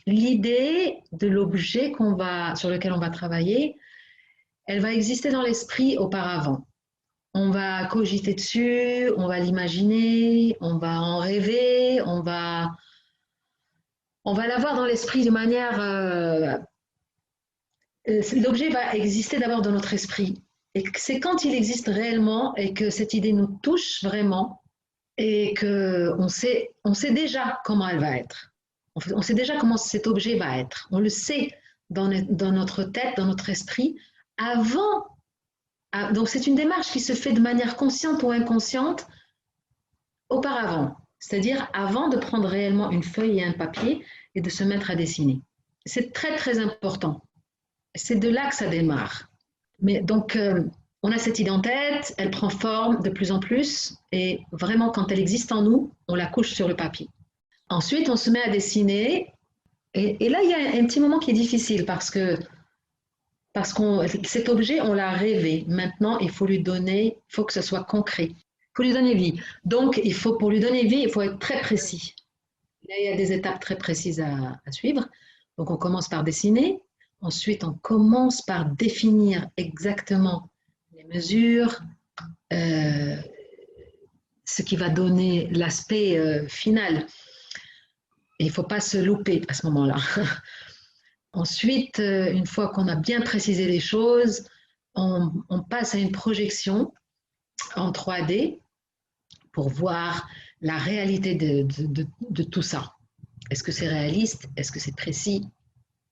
l'idée de l'objet sur lequel on va travailler, elle va exister dans l'esprit auparavant. On va cogiter dessus, on va l'imaginer, on va en rêver, on va l'avoir dans l'esprit de manière... l'objet va exister d'abord dans notre esprit. Et c'est quand il existe réellement et que cette idée nous touche vraiment et qu'on sait déjà comment elle va être. On sait déjà comment cet objet va être. On le sait dans notre tête, dans notre esprit, avant. Donc c'est une démarche qui se fait de manière consciente ou inconsciente auparavant. C'est-à-dire avant de prendre réellement une feuille et un papier et de se mettre à dessiner. C'est très très important. C'est de là que ça démarre. Mais donc, on a cette idée en tête, elle prend forme de plus en plus, et vraiment, quand elle existe en nous, on la couche sur le papier. Ensuite, on se met à dessiner, et là, il y a un petit moment qui est difficile, parce que cet objet, on l'a rêvé. Maintenant, il faut que ce soit concret. Il faut lui donner vie. Donc, pour lui donner vie, il faut être très précis. Là, il y a des étapes très précises à suivre. Donc, on commence par dessiner. Ensuite, on commence par définir exactement les mesures, ce qui va donner l'aspect final. Et il ne faut pas se louper à ce moment-là. Ensuite, une fois qu'on a bien précisé les choses, on passe à une projection en 3D pour voir la réalité de tout ça. Est-ce que c'est réaliste? Est-ce que c'est précis?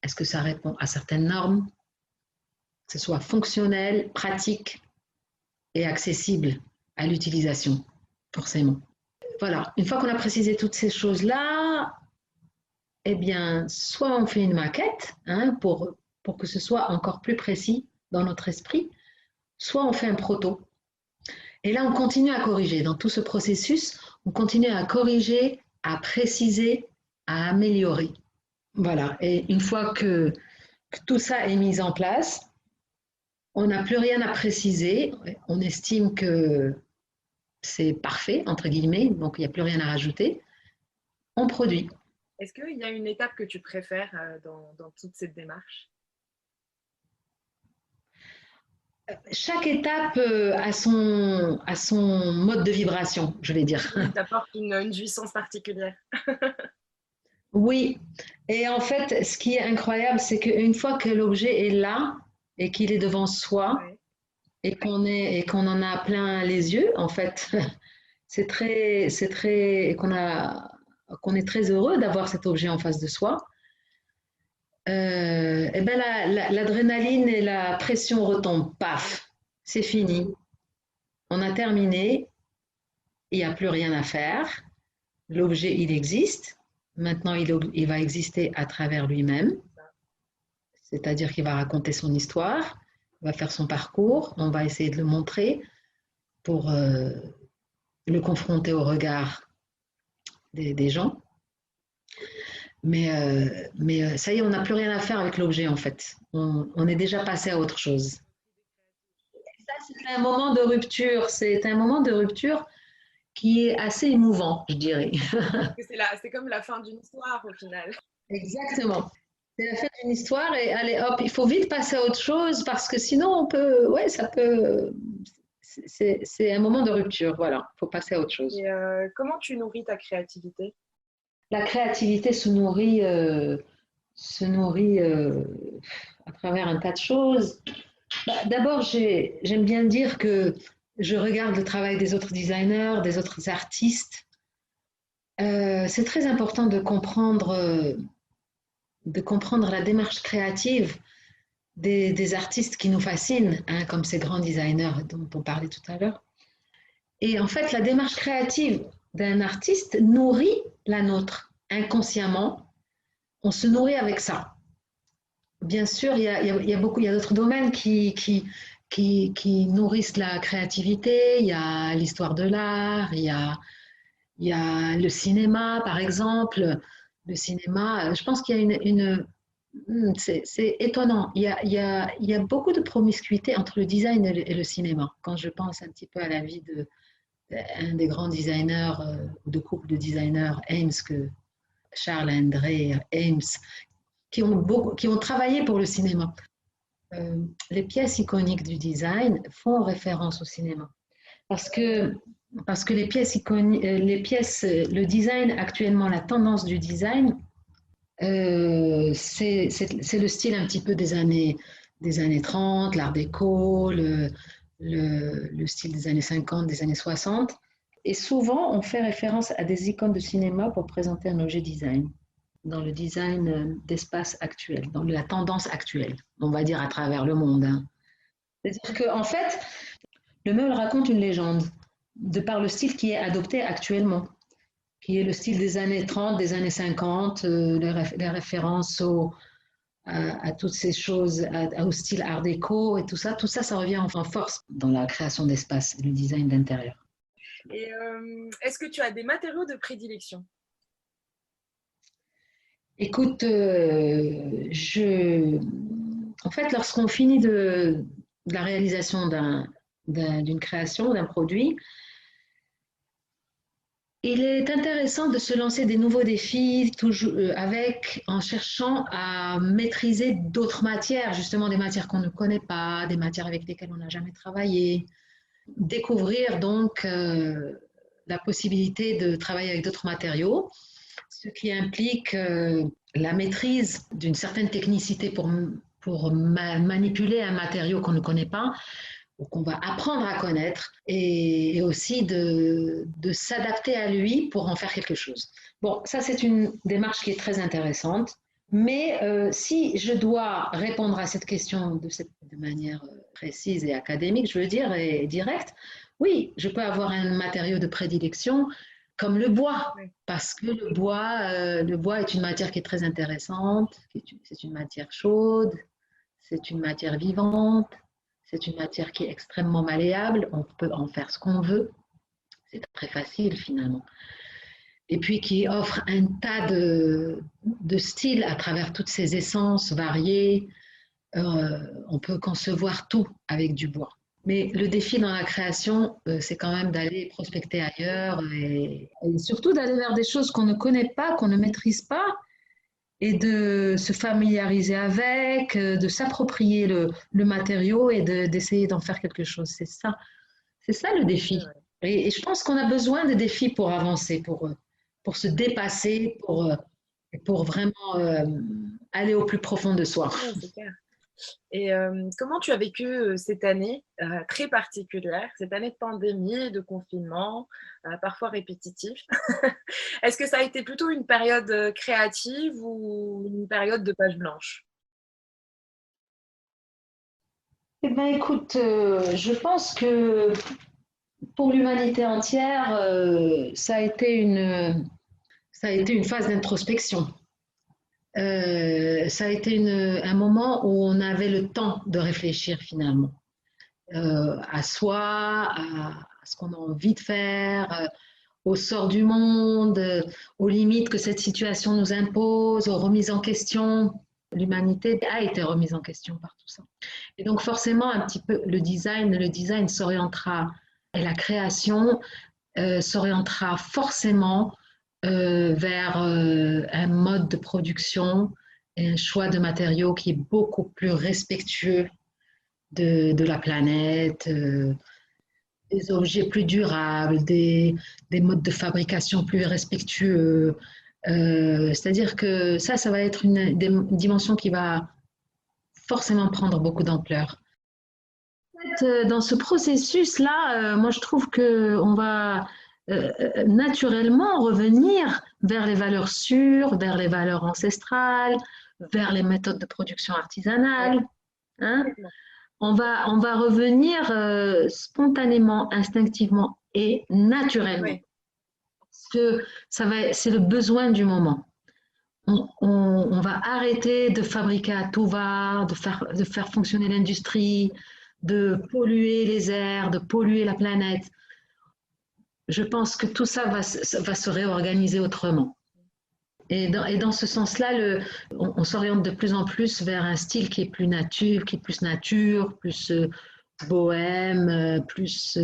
Est-ce que ça répond à certaines normes? Que ce soit fonctionnel, pratique et accessible à l'utilisation, forcément. Voilà, une fois qu'on a précisé toutes ces choses-là, eh bien, soit on fait une maquette pour que ce soit encore plus précis dans notre esprit, soit on fait un proto. Et là, on continue à corriger. Dans tout ce processus, on continue à corriger, à préciser, à améliorer. Voilà, et une fois que tout ça est mis en place, on n'a plus rien à préciser, on estime que c'est parfait, entre guillemets, donc il n'y a plus rien à rajouter, on produit. Est-ce qu'il y a une étape que tu préfères dans toute cette démarche? Chaque étape a son mode de vibration, je vais dire. Ça apporte une jouissance particulière. Oui, et en fait, ce qui est incroyable, c'est qu'une fois que l'objet est là et qu'il est devant soi Ouais. et qu'on en a plein les yeux, en fait, et qu'on est très heureux d'avoir cet objet en face de soi. Et ben l'adrénaline et la pression retombent, paf, c'est fini, on a terminé, il n'y a plus rien à faire, l'objet il existe. Maintenant, il va exister à travers lui-même, c'est-à-dire qu'il va raconter son histoire, il va faire son parcours, on va essayer de le montrer pour le confronter au regard des gens. Mais ça y est, on n'a plus rien à faire avec l'objet en fait. On est déjà passé à autre chose. Et ça, c'est un moment de rupture. C'est un moment de rupture qui est assez émouvant, je dirais. C'est comme la fin d'une histoire au final. Exactement. C'est la fin d'une histoire et allez hop, il faut vite passer à autre chose parce que sinon c'est un moment de rupture, voilà, il faut passer à autre chose. Et comment tu nourris ta créativité? La créativité se nourrit à travers un tas de choses. D'abord, j'aime bien dire que je regarde le travail des autres designers, des autres artistes. C'est très important de comprendre la démarche créative des artistes qui nous fascinent, hein, comme ces grands designers dont on parlait tout à l'heure. Et en fait, la démarche créative d'un artiste nourrit la nôtre inconsciemment. On se nourrit avec ça. Bien sûr, il y a d'autres domaines qui nourrissent la créativité. Il y a l'histoire de l'art, il y a le cinéma, par exemple. Le cinéma, je pense qu'il y a c'est étonnant. Il y a beaucoup de promiscuité entre le design et le cinéma. Quand je pense un petit peu à la vie d'un des grands designers, ou de couple de designers, Ames, Charles et André Ames, qui ont travaillé pour le cinéma. Les pièces iconiques du design font référence au cinéma. Parce que les pièces iconiques, le design actuellement, la tendance du design, c'est le style un petit peu des années 30, l'art déco, le style des années 50, des années 60. Et souvent, on fait référence à des icônes de cinéma pour présenter un objet design, dans le design d'espace actuel, dans la tendance actuelle, on va dire à travers le monde. Hein. C'est-à-dire qu'en fait, le meuble raconte une légende, de par le style qui est adopté actuellement, qui est le style des années 30, des années 50, les références à toutes ces choses, au style art déco et tout ça, ça revient en force dans la création d'espace, le design d'intérieur. Et est-ce que tu as des matériaux de prédilection? Écoute, en fait, lorsqu'on finit de la réalisation d'une création, d'un produit, il est intéressant de se lancer des nouveaux défis toujours en cherchant à maîtriser d'autres matières, justement des matières qu'on ne connaît pas, des matières avec lesquelles on n'a jamais travaillé. Découvrir donc la possibilité de travailler avec d'autres matériaux, ce qui implique la maîtrise d'une certaine technicité pour manipuler un matériau qu'on ne connaît pas, ou qu'on va apprendre à connaître, et aussi de s'adapter à lui pour en faire quelque chose. Bon, ça c'est une démarche qui est très intéressante, mais si je dois répondre à cette question de manière précise et académique, je veux dire, et directe, oui, je peux avoir un matériau de prédilection comme le bois, parce que le bois est une matière qui est très intéressante, c'est une matière chaude, c'est une matière vivante, c'est une matière qui est extrêmement malléable, on peut en faire ce qu'on veut, c'est très facile finalement. Et puis qui offre un tas de styles à travers toutes ces essences variées. On peut concevoir tout avec du bois. Mais le défi dans la création, c'est quand même d'aller prospecter ailleurs et surtout d'aller vers des choses qu'on ne connaît pas, qu'on ne maîtrise pas, et de se familiariser avec, de s'approprier le matériau et d'essayer d'en faire quelque chose. C'est ça le défi. Et je pense qu'on a besoin de défis pour avancer, pour se dépasser, pour vraiment aller au plus profond de soi. Ouais, c'est clair. Et comment tu as vécu cette année très particulière, cette année de pandémie, de confinement, parfois répétitif? Est-ce que ça a été plutôt une période créative ou une période de page blanche? Eh bien, écoute, je pense que pour l'humanité entière, ça a été une phase d'introspection. Ça a été un moment où on avait le temps de réfléchir finalement à soi, à ce qu'on a envie de faire, au sort du monde, aux limites que cette situation nous impose, aux remises en question. L'humanité a été remise en question par tout ça. Et donc forcément, un petit peu, le design s'orientera, et la création s'orientera forcément vers un mode de production et un choix de matériaux qui est beaucoup plus respectueux de la planète, des objets plus durables, des modes de fabrication plus respectueux. C'est-à-dire que ça va être une dimension qui va forcément prendre beaucoup d'ampleur. En fait, dans ce processus-là, moi je trouve qu'on va naturellement revenir vers les valeurs sûres, vers les valeurs ancestrales, vers les méthodes de production artisanale. Hein? On va revenir spontanément, instinctivement et naturellement. Oui. C'est le besoin du moment. On va arrêter de fabriquer à tout va, de faire fonctionner l'industrie, de polluer les airs, de polluer la planète. Je pense que tout ça va se réorganiser autrement. Et dans ce sens-là, on s'oriente de plus en plus vers un style qui est plus nature, plus bohème, plus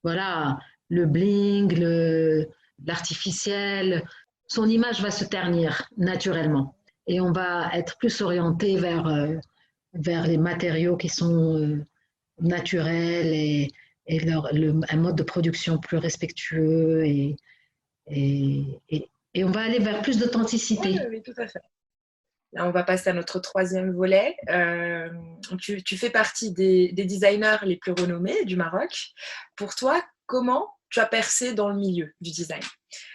voilà, le bling, l'artificiel. Son image va se ternir naturellement. Et on va être plus orienté vers les matériaux qui sont naturels et un mode de production plus respectueux et on va aller vers plus d'authenticité. Oui, oui, tout à fait. Là, on va passer à notre troisième volet. Tu fais partie des designers les plus renommés du Maroc. Pour toi, comment tu as percé dans le milieu du design?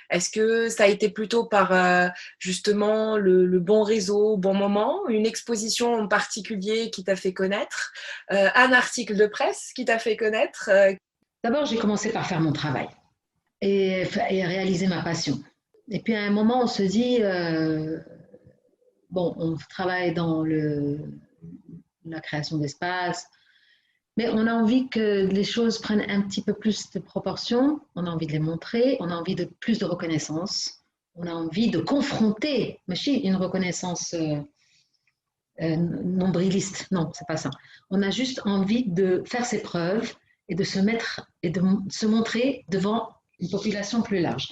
Est-ce que ça a été plutôt par justement le bon réseau, bon moment, une exposition en particulier qui t'a fait connaître, un article de presse qui t'a fait connaître? D'abord, j'ai commencé par faire mon travail et réaliser ma passion. Et puis à un moment, on se dit, bon, on travaille dans la création d'espace, mais on a envie que les choses prennent un petit peu plus de proportions, on a envie de les montrer, on a envie de plus de reconnaissance, on a envie de confronter, mais une reconnaissance nombriliste, non, c'est pas ça. On a juste envie de faire ses preuves et de se mettre et de se montrer devant une population plus large.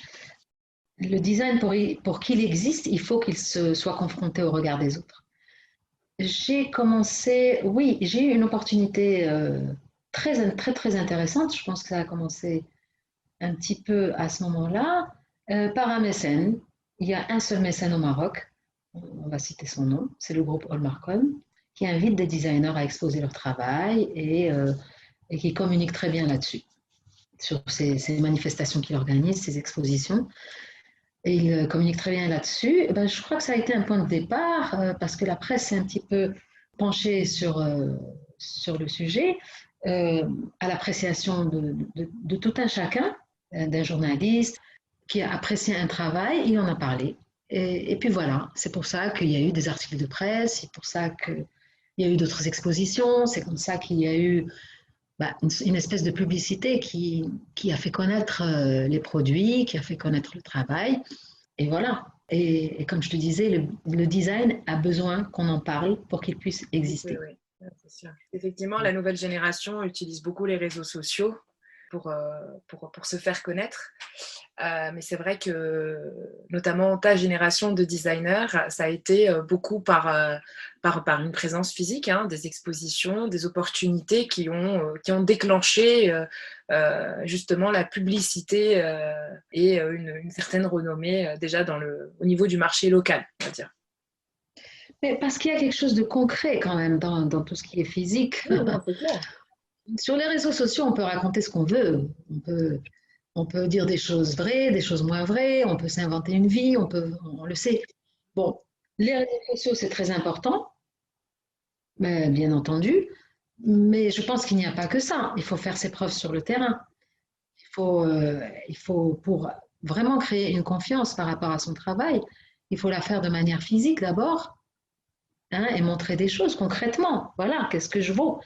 Le design, pour qu'il existe, il faut qu'il soit confronté au regard des autres. J'ai eu une opportunité très, très, très intéressante. Je pense que ça a commencé un petit peu à ce moment-là, par un mécène. Il y a un seul mécène au Maroc, on va citer son nom, c'est le groupe Allmarcon, qui invite des designers à exposer leur travail et qui communique très bien là-dessus, sur ces manifestations qu'il organise, ces expositions. Et il communique très bien là-dessus. Ben, je crois que ça a été un point de départ parce que la presse s'est un petit peu penchée sur le sujet, à l'appréciation de tout un chacun, d'un journaliste qui a apprécié un travail, il en a parlé. Et puis voilà, c'est pour ça qu'il y a eu des articles de presse, c'est pour ça qu'il y a eu d'autres expositions, c'est comme ça qu'il y a eu une espèce de publicité qui a fait connaître les produits, qui a fait connaître le travail. Et voilà. Et comme je te disais, le design a besoin qu'on en parle pour qu'il puisse exister. Oui, oui, c'est sûr. Effectivement, la nouvelle génération utilise beaucoup les réseaux sociaux pour se faire connaître. Mais c'est vrai que, notamment ta génération de designers, ça a été beaucoup par une présence physique, hein, des expositions, des opportunités qui ont déclenché justement la publicité et une certaine renommée déjà au niveau du marché local, on va dire. Mais parce qu'il y a quelque chose de concret quand même dans tout ce qui est physique. Oui, non, c'est clair. Sur les réseaux sociaux, on peut raconter ce qu'on veut. On peut dire des choses vraies, des choses moins vraies, on peut s'inventer une vie, on le sait. Bon, les réseaux sociaux, c'est très important, mais, bien entendu, mais je pense qu'il n'y a pas que ça. Il faut faire ses preuves sur le terrain. Il faut pour vraiment créer une confiance par rapport à son travail, il faut la faire de manière physique d'abord, hein, et montrer des choses concrètement. Voilà, qu'est-ce que je vaux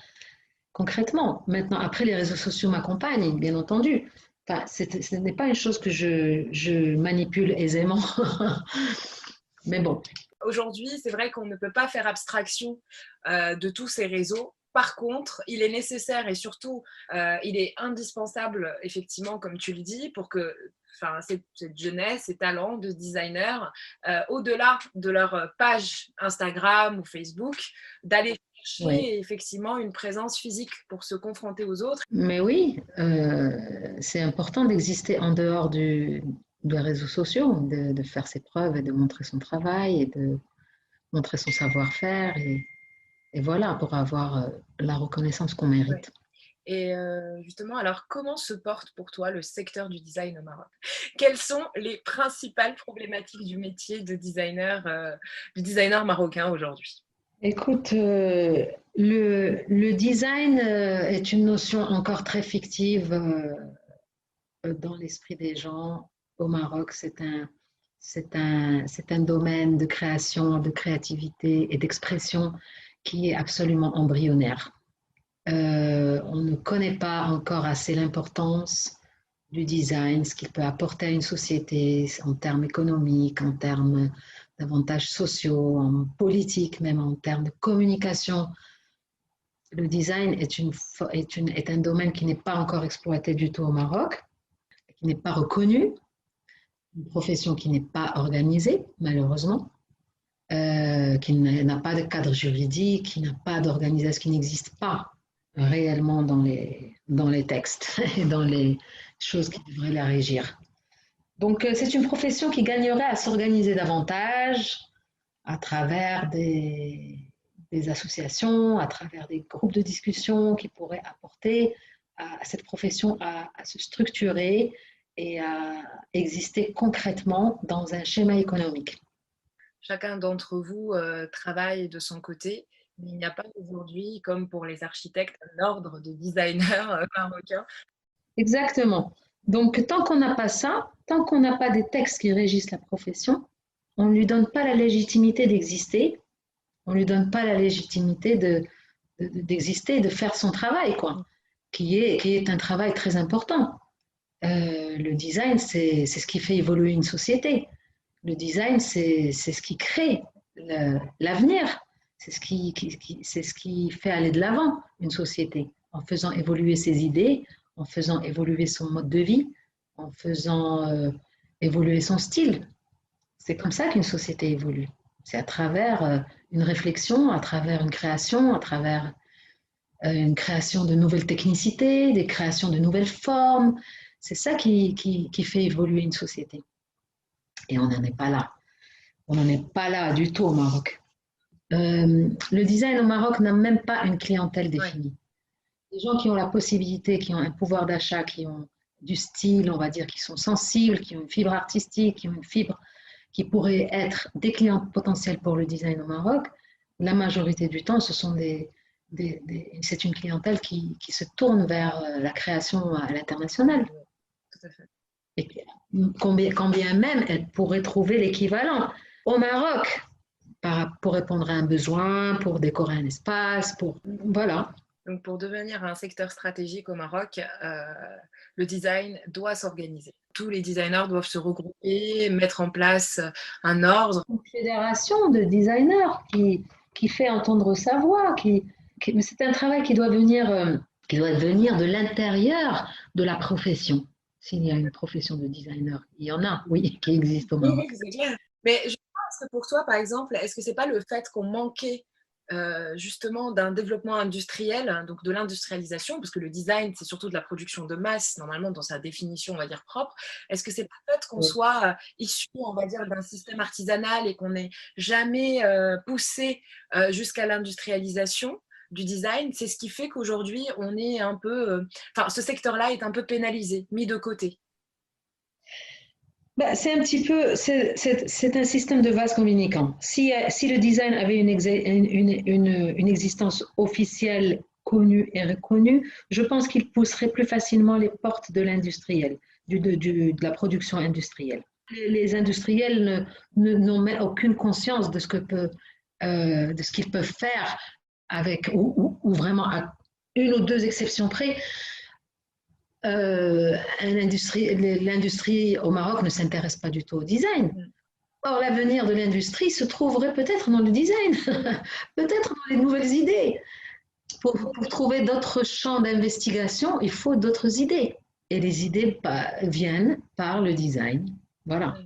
concrètement. Maintenant, après, les réseaux sociaux m'accompagnent, bien entendu. Enfin, ce n'est pas une chose que je manipule aisément. Mais bon. Aujourd'hui, c'est vrai qu'on ne peut pas faire abstraction de tous ces réseaux. Par contre, il est nécessaire et surtout, il est indispensable, effectivement, comme tu le dis, pour que cette jeunesse, ces talents de designers, au-delà de leur page Instagram ou Facebook, d'aller chercher effectivement une présence physique pour se confronter aux autres. Mais oui, c'est important d'exister en dehors des réseaux sociaux, de faire ses preuves et de montrer son travail et de montrer son savoir-faire et voilà, pour avoir la reconnaissance qu'on mérite. Ouais. Et justement, alors comment se porte pour toi le secteur du design au Maroc? Quelles sont les principales problématiques du métier de designer marocain aujourd'hui? Écoute, le design est une notion encore très fictive dans l'esprit des gens. Au Maroc, c'est un domaine de création, de créativité et d'expression qui est absolument embryonnaire. On ne connaît pas encore assez l'importance du design, ce qu'il peut apporter à une société en termes économiques, en termes d'avantages sociaux, en politique, même en termes de communication. Le design est un domaine qui n'est pas encore exploité du tout au Maroc, qui n'est pas reconnu, une profession qui n'est pas organisée, malheureusement, qui n'a pas de cadre juridique, qui n'a pas d'organisation, qui n'existe pas réellement dans les textes et dans les choses qui devraient la régir. Donc, c'est une profession qui gagnerait à s'organiser davantage à travers des associations, à travers des groupes de discussion qui pourraient apporter à cette profession à se structurer et à exister concrètement dans un schéma économique. Chacun d'entre vous travaille de son côté, mais il n'y a pas aujourd'hui, comme pour les architectes, un ordre de designers marocains. Exactement. Donc, tant qu'on n'a pas ça, tant qu'on n'a pas des textes qui régissent la profession, on ne lui donne pas la légitimité d'exister, on ne lui donne pas la légitimité d'exister, de faire son travail, quoi, qui est un travail très important. Le design, c'est ce qui fait évoluer une société. Le design, c'est ce qui crée l'avenir. C'est ce qui fait aller de l'avant une société, en faisant évoluer ses idées, en faisant évoluer son mode de vie, en faisant évoluer son style. C'est comme ça qu'une société évolue. C'est à travers une réflexion, à travers une création, à travers une création de nouvelles technicités, des créations de nouvelles formes. C'est ça qui fait évoluer une société. Et on n'en est pas là. On n'en est pas là du tout au Maroc. Le design au Maroc n'a même pas une clientèle définie. Des gens qui ont la possibilité, qui ont un pouvoir d'achat, qui ont du style, on va dire, qui sont sensibles, qui ont une fibre artistique, qui ont une fibre qui pourrait être des clients potentiels pour le design au Maroc, la majorité du temps, c'est une clientèle qui se tourne vers la création à l'international. Tout à fait. Et quand bien même elle pourrait trouver l'équivalent au Maroc pour répondre à un besoin, pour décorer un espace, voilà. Donc, pour devenir un secteur stratégique au Maroc, le design doit s'organiser. Tous les designers doivent se regrouper, mettre en place un ordre. Une fédération de designers qui fait entendre sa voix. Mais c'est un travail qui doit venir de l'intérieur de la profession. S'il y a une profession de designer, il y en a, oui, qui existe au Maroc. Oui, c'est clair. Mais je pense que pour toi, par exemple, est-ce que ce n'est pas le fait qu'on manquait justement d'un développement industriel, donc de l'industrialisation, parce que le design, c'est surtout de la production de masse, normalement dans sa définition, on va dire, propre. Est-ce que c'est pas le fait qu'on soit issu, on va dire, d'un système artisanal et qu'on n'ait jamais poussé jusqu'à l'industrialisation du design, c'est ce qui fait qu'aujourd'hui, on est un peu... ce secteur-là est un peu pénalisé, mis de côté. C'est un petit peu, c'est un système de vase communicant. Si le design avait une existence officielle connue et reconnue, je pense qu'il pousserait plus facilement les portes de l'industriel, de la production industrielle. Les industriels n'ont aucune conscience de ce qu'ils peuvent faire avec, ou vraiment à une ou deux exceptions près. L'industrie au Maroc ne s'intéresse pas du tout au design. Or, l'avenir de l'industrie se trouverait peut-être dans le design, peut-être dans les nouvelles idées. Pour trouver d'autres champs d'investigation, il faut d'autres idées. Et les idées viennent par le design. Voilà.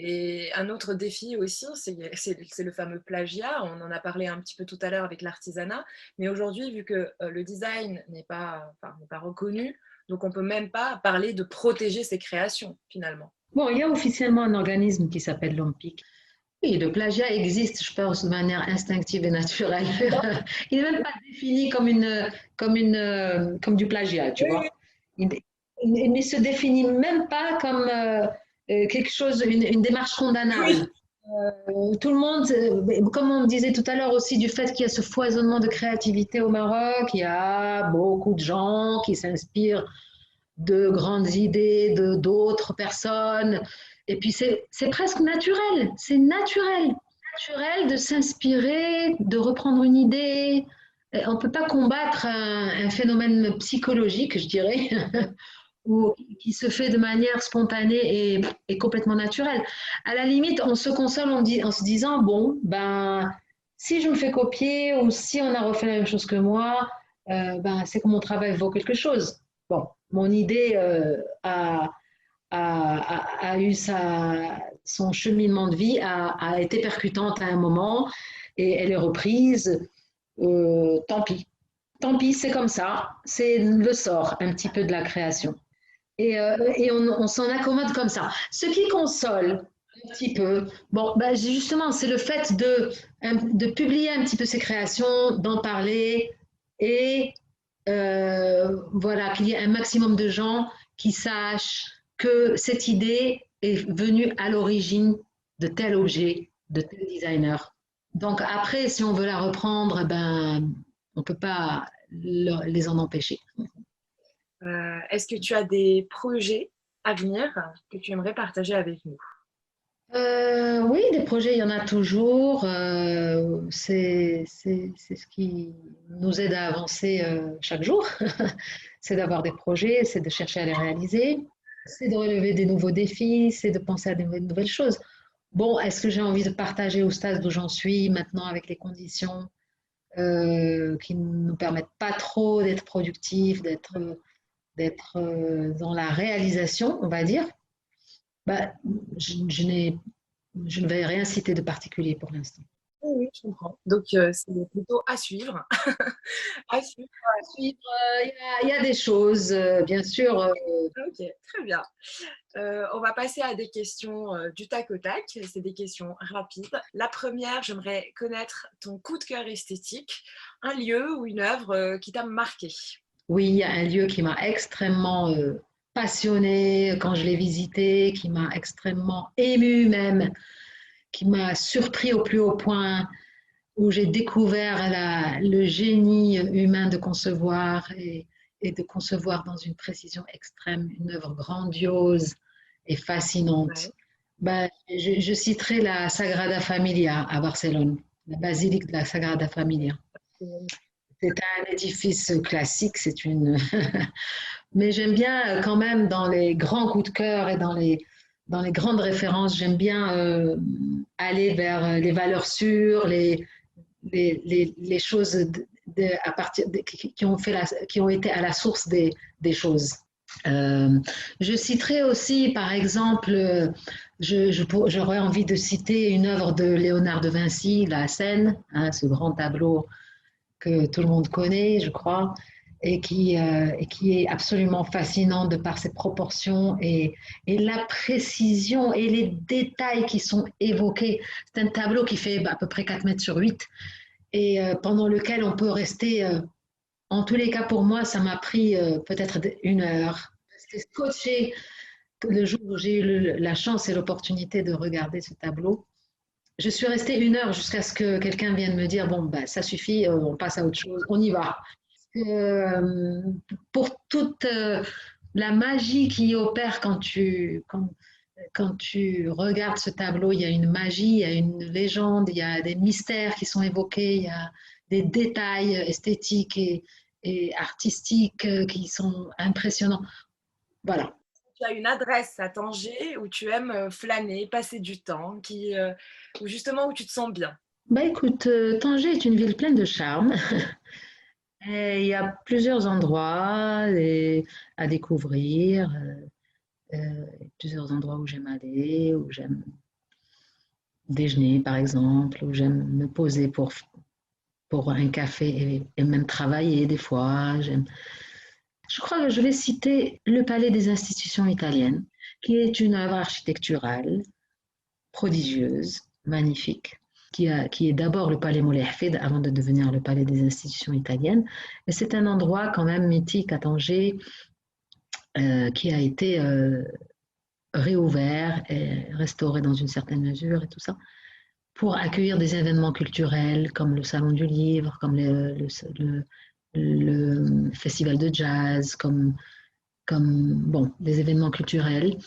Et un autre défi aussi, c'est le fameux plagiat. On en a parlé un petit peu tout à l'heure avec l'artisanat. Mais aujourd'hui, vu que le design n'est pas reconnu, donc on ne peut même pas parler de protéger ses créations, finalement. Bon, il y a officiellement un organisme qui s'appelle l'OMPIC. Oui, le plagiat existe, je pense, de manière instinctive et naturelle. Il n'est même pas défini comme du plagiat, tu vois. Il ne se définit même pas comme quelque chose, une démarche condamnable. Tout le monde, comme on disait tout à l'heure aussi, du fait qu'il y a ce foisonnement de créativité au Maroc, il y a beaucoup de gens qui s'inspirent de grandes idées de d'autres personnes. Et puis c'est presque naturel, c'est naturel de s'inspirer, de reprendre une idée. On ne peut pas combattre un phénomène psychologique, je dirais, ou qui se fait de manière spontanée et complètement naturelle. À la limite, on se console en se disant, bon, ben, si je me fais copier ou si on a refait la même chose que moi, ben, c'est que mon travail vaut quelque chose. Bon, mon idée a eu son cheminement de vie, a été percutante à un moment et elle est reprise. Tant pis. Tant pis, c'est comme ça. C'est le sort un petit peu de la création. Et on s'en accommode comme ça. Ce qui console un petit peu, bon, ben justement, c'est le fait de publier un petit peu ses créations, d'en parler et voilà, qu'il y ait un maximum de gens qui sachent que cette idée est venue à l'origine de tel objet, de tel designer. Donc après, si on veut la reprendre, ben, on ne peut pas les en empêcher. Est-ce que tu as des projets à venir que tu aimerais partager avec nous? Oui, des projets, il y en a toujours. C'est ce qui nous aide à avancer chaque jour. C'est d'avoir des projets, c'est de chercher à les réaliser, c'est de relever des nouveaux défis, c'est de penser à des nouvelles choses. Bon, est-ce que j'ai envie de partager au stade où j'en suis maintenant avec les conditions qui ne nous permettent pas trop d'être productifs, d'être dans la réalisation, on va dire? Bah, je ne vais rien citer de particulier pour l'instant. Oui, oui, je comprends. Donc, c'est plutôt à suivre. À suivre. À suivre, il y a des choses, bien sûr. Ok, très bien. On va passer à des questions du tac au tac. C'est des questions rapides. La première, j'aimerais connaître ton coup de cœur esthétique, un lieu ou une œuvre qui t'a marqué. Oui, il y a un lieu qui m'a extrêmement passionnée quand je l'ai visité, qui m'a extrêmement émue même, qui m'a surpris au plus haut point, où j'ai découvert le génie humain de concevoir et de concevoir dans une précision extrême une œuvre grandiose et fascinante. Ouais. Ben, je citerai la Sagrada Familia à Barcelone, la basilique de la Sagrada Familia. C'est un édifice classique, c'est une. Mais j'aime bien quand même dans les grands coups de cœur et dans les grandes références, j'aime bien aller vers les valeurs sûres, les choses à partir qui ont été à la source des choses. Je citerai aussi, par exemple, j'aurais envie de citer une œuvre de Léonard de Vinci, La Seine, hein, ce grand tableau que tout le monde connaît, je crois, et qui est absolument fascinant de par ses proportions et la précision et les détails qui sont évoqués. C'est un tableau qui fait à peu près 4 mètres sur 8 et pendant lequel on peut rester, en tous les cas pour moi, ça m'a pris peut-être 1 heure. C'était scotché le jour où j'ai eu la chance et l'opportunité de regarder ce tableau. Je suis restée 1 heure jusqu'à ce que quelqu'un vienne me dire, bon, ben, ça suffit, on passe à autre chose, on y va. Pour toute la magie qui opère quand tu regardes ce tableau, il y a une magie, il y a une légende, il y a des mystères qui sont évoqués, il y a des détails esthétiques et artistiques qui sont impressionnants. Voilà. Tu as une adresse à Tanger où tu aimes flâner, passer du temps, où justement où tu te sens bien. Bah écoute, Tanger est une ville pleine de charme. Et il y a plusieurs endroits à découvrir, plusieurs endroits où j'aime aller, où j'aime déjeuner par exemple, où j'aime me poser pour un café et même travailler des fois. Je crois que je vais citer le Palais des Institutions italiennes, qui est une œuvre architecturale prodigieuse, magnifique, qui est d'abord le Palais Moulay Hafid avant de devenir le Palais des Institutions italiennes. Et c'est un endroit quand même mythique à Tanger qui a été réouvert et restauré dans une certaine mesure et tout ça, pour accueillir des événements culturels comme le Salon du Livre, comme le Festival de Jazz, comme des événements culturels.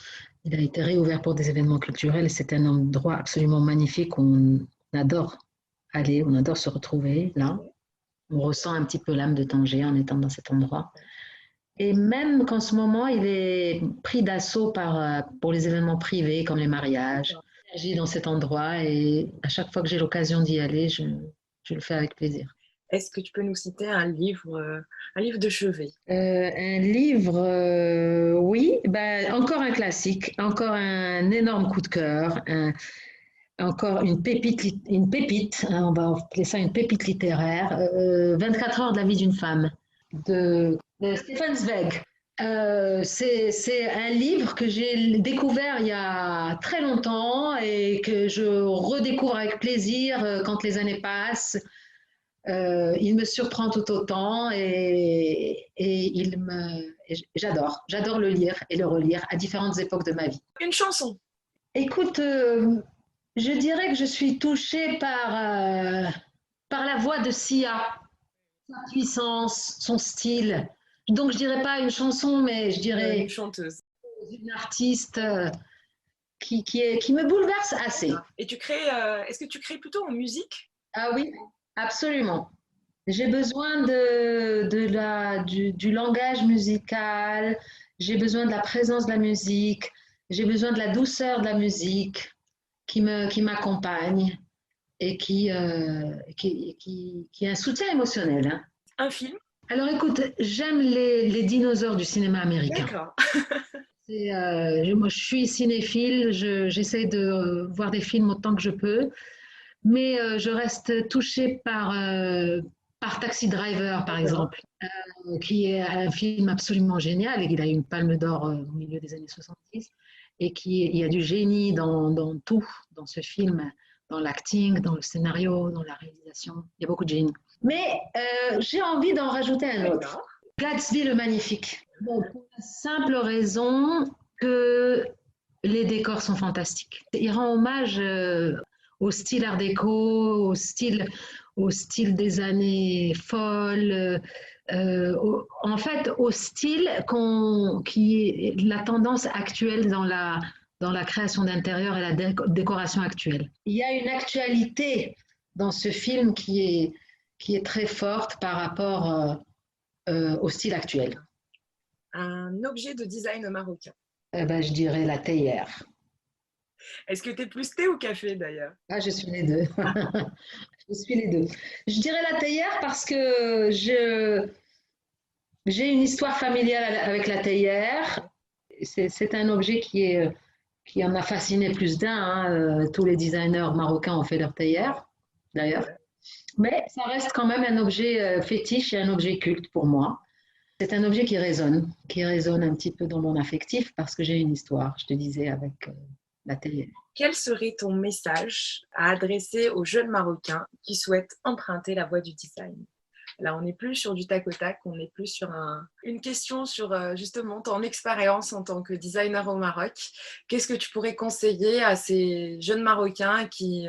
Il a été réouvert pour des événements culturels et c'est un endroit absolument magnifique. On adore aller, on adore se retrouver là. On ressent un petit peu l'âme de Tanger en étant dans cet endroit. Et même qu'en ce moment, il est pris d'assaut pour les événements privés comme les mariages. J'agis dans cet endroit et à chaque fois que j'ai l'occasion d'y aller, je le fais avec plaisir. Est-ce que tu peux nous citer un livre de chevet? Un livre, oui, encore un classique, encore un énorme coup de cœur, encore une pépite, hein, on va appeler ça une pépite littéraire, 24 heures de la vie d'une femme, de Stefan Zweig. C'est un livre que j'ai découvert il y a très longtemps et que je redécouvre avec plaisir quand les années passent. Il me surprend tout autant et j'adore le lire et le relire à différentes époques de ma vie. Une chanson. Écoute, je dirais que je suis touchée par la voix de Sia, sa puissance, son style. Donc je dirais pas une chanson, mais je dirais Une chanteuse. une artiste qui me bouleverse assez. Et est-ce que tu crées plutôt en musique? Ah oui, absolument. J'ai besoin du langage musical, j'ai besoin de la présence de la musique, j'ai besoin de la douceur de la musique qui m'accompagne et qui est un soutien émotionnel. Hein. Un film? Alors écoute, j'aime les dinosaures du cinéma américain. D'accord. Moi, je suis cinéphile, j'essaie de voir des films autant que je peux, mais je reste touchée par Taxi Driver, par exemple, qui est un film absolument génial et il a eu une palme d'or au milieu des années 70 et il y a du génie dans tout, dans ce film, dans l'acting, dans le scénario, dans la réalisation. Il y a beaucoup de génie. Mais j'ai envie d'en rajouter un autre. Gatsby le Magnifique. Bon, pour la simple raison que les décors sont fantastiques. Il rend hommage au style art déco, au style des années folles, en fait au style qui est la tendance actuelle dans la création d'intérieur et la décoration actuelle. Il y a une actualité dans ce film qui est très forte par rapport au style actuel. Un objet de design marocain? Je dirais la théière. Est-ce que tu es plus thé ou café d'ailleurs? Ah, je suis les deux. Je suis les deux. Je dirais la théière parce que j'ai une histoire familiale avec la théière. C'est un objet qui en a fasciné plus d'un. Hein. Tous les designers marocains ont fait leur théière, d'ailleurs. Mais ça reste quand même un objet fétiche et un objet culte pour moi. C'est un objet qui résonne un petit peu dans mon affectif parce que j'ai une histoire, je te disais, avec la théière. Quel serait ton message à adresser aux jeunes Marocains qui souhaitent emprunter la voie du design? Là, on n'est plus sur du tac au tac, on est plus sur une question sur justement ton expérience en tant que designer au Maroc. Qu'est-ce que tu pourrais conseiller à ces jeunes Marocains qui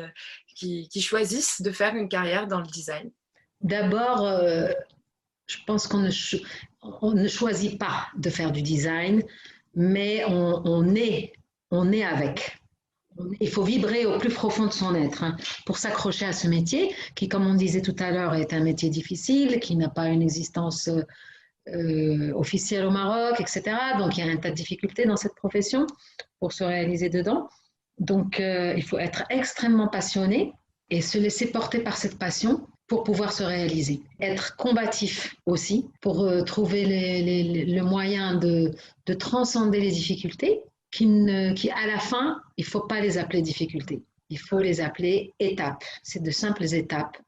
choisissent de faire une carrière dans le design? D'abord, je pense qu'on ne choisit pas de faire du design, mais on est avec. Il faut vibrer au plus profond de son être pour s'accrocher à ce métier qui, comme on disait tout à l'heure, est un métier difficile, qui n'a pas une existence officielle au Maroc, etc. Donc, il y a un tas de difficultés dans cette profession pour se réaliser dedans. Donc, il faut être extrêmement passionné et se laisser porter par cette passion pour pouvoir se réaliser. Être combatif aussi pour trouver le moyen de transcender les difficultés qui, à la fin, il ne faut pas les appeler difficultés. Il faut les appeler étapes. C'est de simples étapes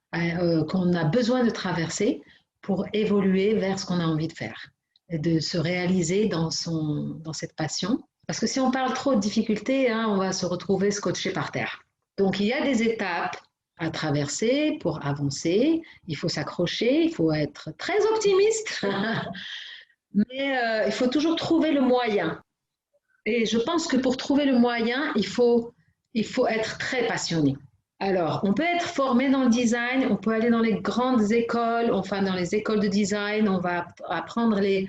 qu'on a besoin de traverser pour évoluer vers ce qu'on a envie de faire et de se réaliser dans cette passion. Parce que si on parle trop de difficultés, on va se retrouver scotché par terre. Donc, il y a des étapes à traverser pour avancer. Il faut s'accrocher, il faut être très optimiste, mais il faut toujours trouver le moyen Et je pense que pour trouver le moyen, il faut être très passionné. Alors, on peut être formé dans le design, on peut aller dans les grandes écoles, enfin dans les écoles de design, on va apprendre les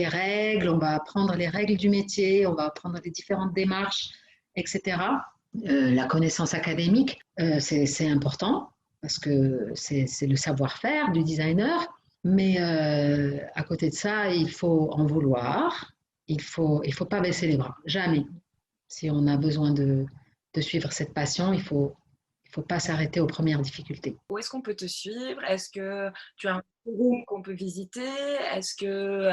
règles, on va apprendre les règles du métier, on va apprendre les différentes démarches, etc. La connaissance académique, c'est important parce que c'est le savoir-faire du designer, mais à côté de ça, il faut en vouloir, il faut pas baisser les bras, jamais. Si on a besoin de suivre cette passion, il faut pas s'arrêter aux premières difficultés. Où est-ce qu'on peut te suivre? Est-ce que tu as un forum qu'on peut visiter? Est-ce que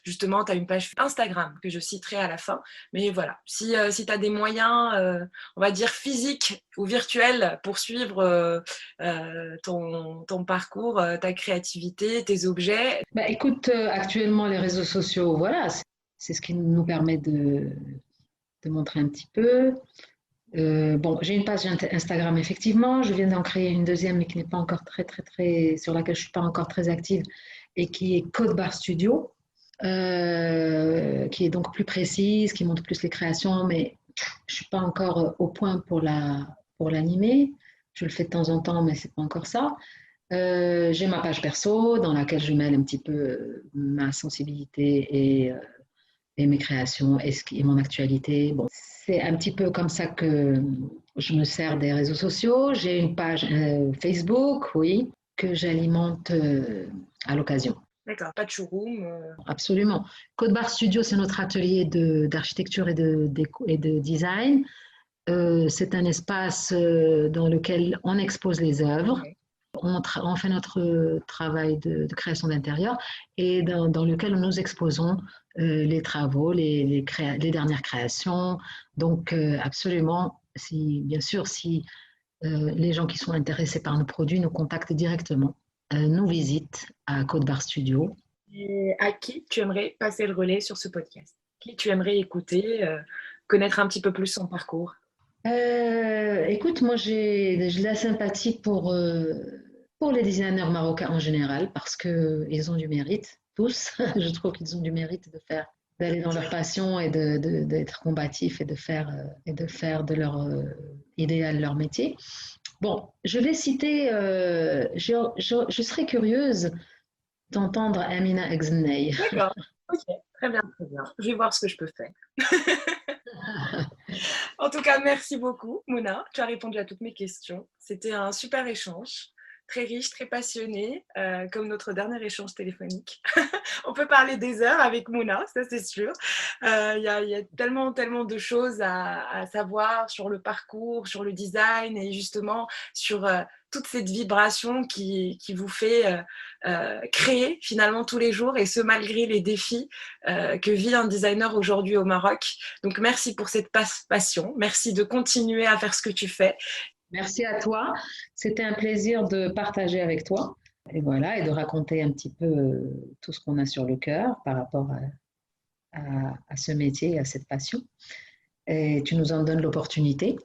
justement tu as une page Instagram que je citerai à la fin? Mais voilà, si tu as des moyens, on va dire physiques ou virtuels pour suivre ton parcours, ta créativité, tes objets. Bah, écoute, actuellement les réseaux sociaux, voilà, c'est ce qui nous permet de montrer un petit peu. Bon, j'ai une page Instagram, effectivement. Je viens d'en créer une deuxième, mais qui n'est pas encore sur laquelle je ne suis pas encore très active, et qui est Code Bar Studio, qui est donc plus précise, qui montre plus les créations, mais je ne suis pas encore au point pour l'animer. Je le fais de temps en temps, mais ce n'est pas encore ça. J'ai ma page perso, dans laquelle je mêle un petit peu ma sensibilité et mes créations et mon actualité. Bon, c'est un petit peu comme ça que je me sers des réseaux sociaux. J'ai une page Facebook, oui, que j'alimente à l'occasion. D'accord, pas de showroom. Absolument. Code Bar Studio, c'est notre atelier d'architecture et de design. C'est un espace dans lequel on expose les œuvres. Okay. On fait notre travail de création d'intérieur et dans lequel nous exposons les travaux, les dernières créations. Donc, absolument, bien sûr, si les gens qui sont intéressés par nos produits nous contactent directement, nous visitent à Code Bar Studio. Et à qui tu aimerais passer le relais sur ce podcast? Qui tu aimerais écouter, connaître un petit peu plus son parcours? Écoute, moi j'ai de la sympathie pour les designers marocains en général parce qu'ils ont du mérite, tous. Je trouve qu'ils ont du mérite d'aller dans leur passion et d'être combatifs et de faire de leur idéal leur métier. Bon, je vais citer, je serais curieuse d'entendre Amina Exnay. D'accord, ok, très bien, très bien. Je vais voir ce que je peux faire. En tout cas, merci beaucoup, Mouna. Tu as répondu à toutes mes questions. C'était un super échange, très riche, très passionné, comme notre dernier échange téléphonique. On peut parler des heures avec Mouna, ça c'est sûr. Il y a tellement, tellement de choses à savoir sur le parcours, sur le design et justement sur toute cette vibration qui vous fait créer finalement tous les jours et ce malgré les défis que vit un designer aujourd'hui au Maroc. Donc merci pour cette passion, merci de continuer à faire ce que tu fais. Merci à toi, c'était un plaisir de partager avec toi et voilà, et de raconter un petit peu tout ce qu'on a sur le cœur par rapport à ce métier et à cette passion. Et tu nous en donnes l'opportunité.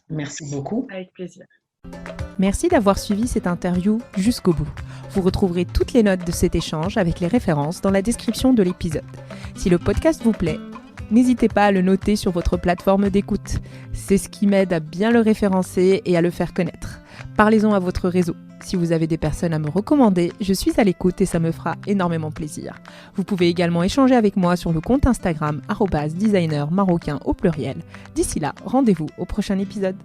Merci beaucoup. Avec plaisir. Merci d'avoir suivi cette interview jusqu'au bout. Vous retrouverez toutes les notes de cet échange avec les références dans la description de l'épisode. Si le podcast vous plaît, n'hésitez pas à le noter sur votre plateforme d'écoute. C'est ce qui m'aide à bien le référencer et à le faire connaître. Parlez-en à votre réseau. Si vous avez des personnes à me recommander, je suis à l'écoute et ça me fera énormément plaisir. Vous pouvez également échanger avec moi sur le compte Instagram @designermarocain au pluriel. D'ici là, rendez-vous au prochain épisode.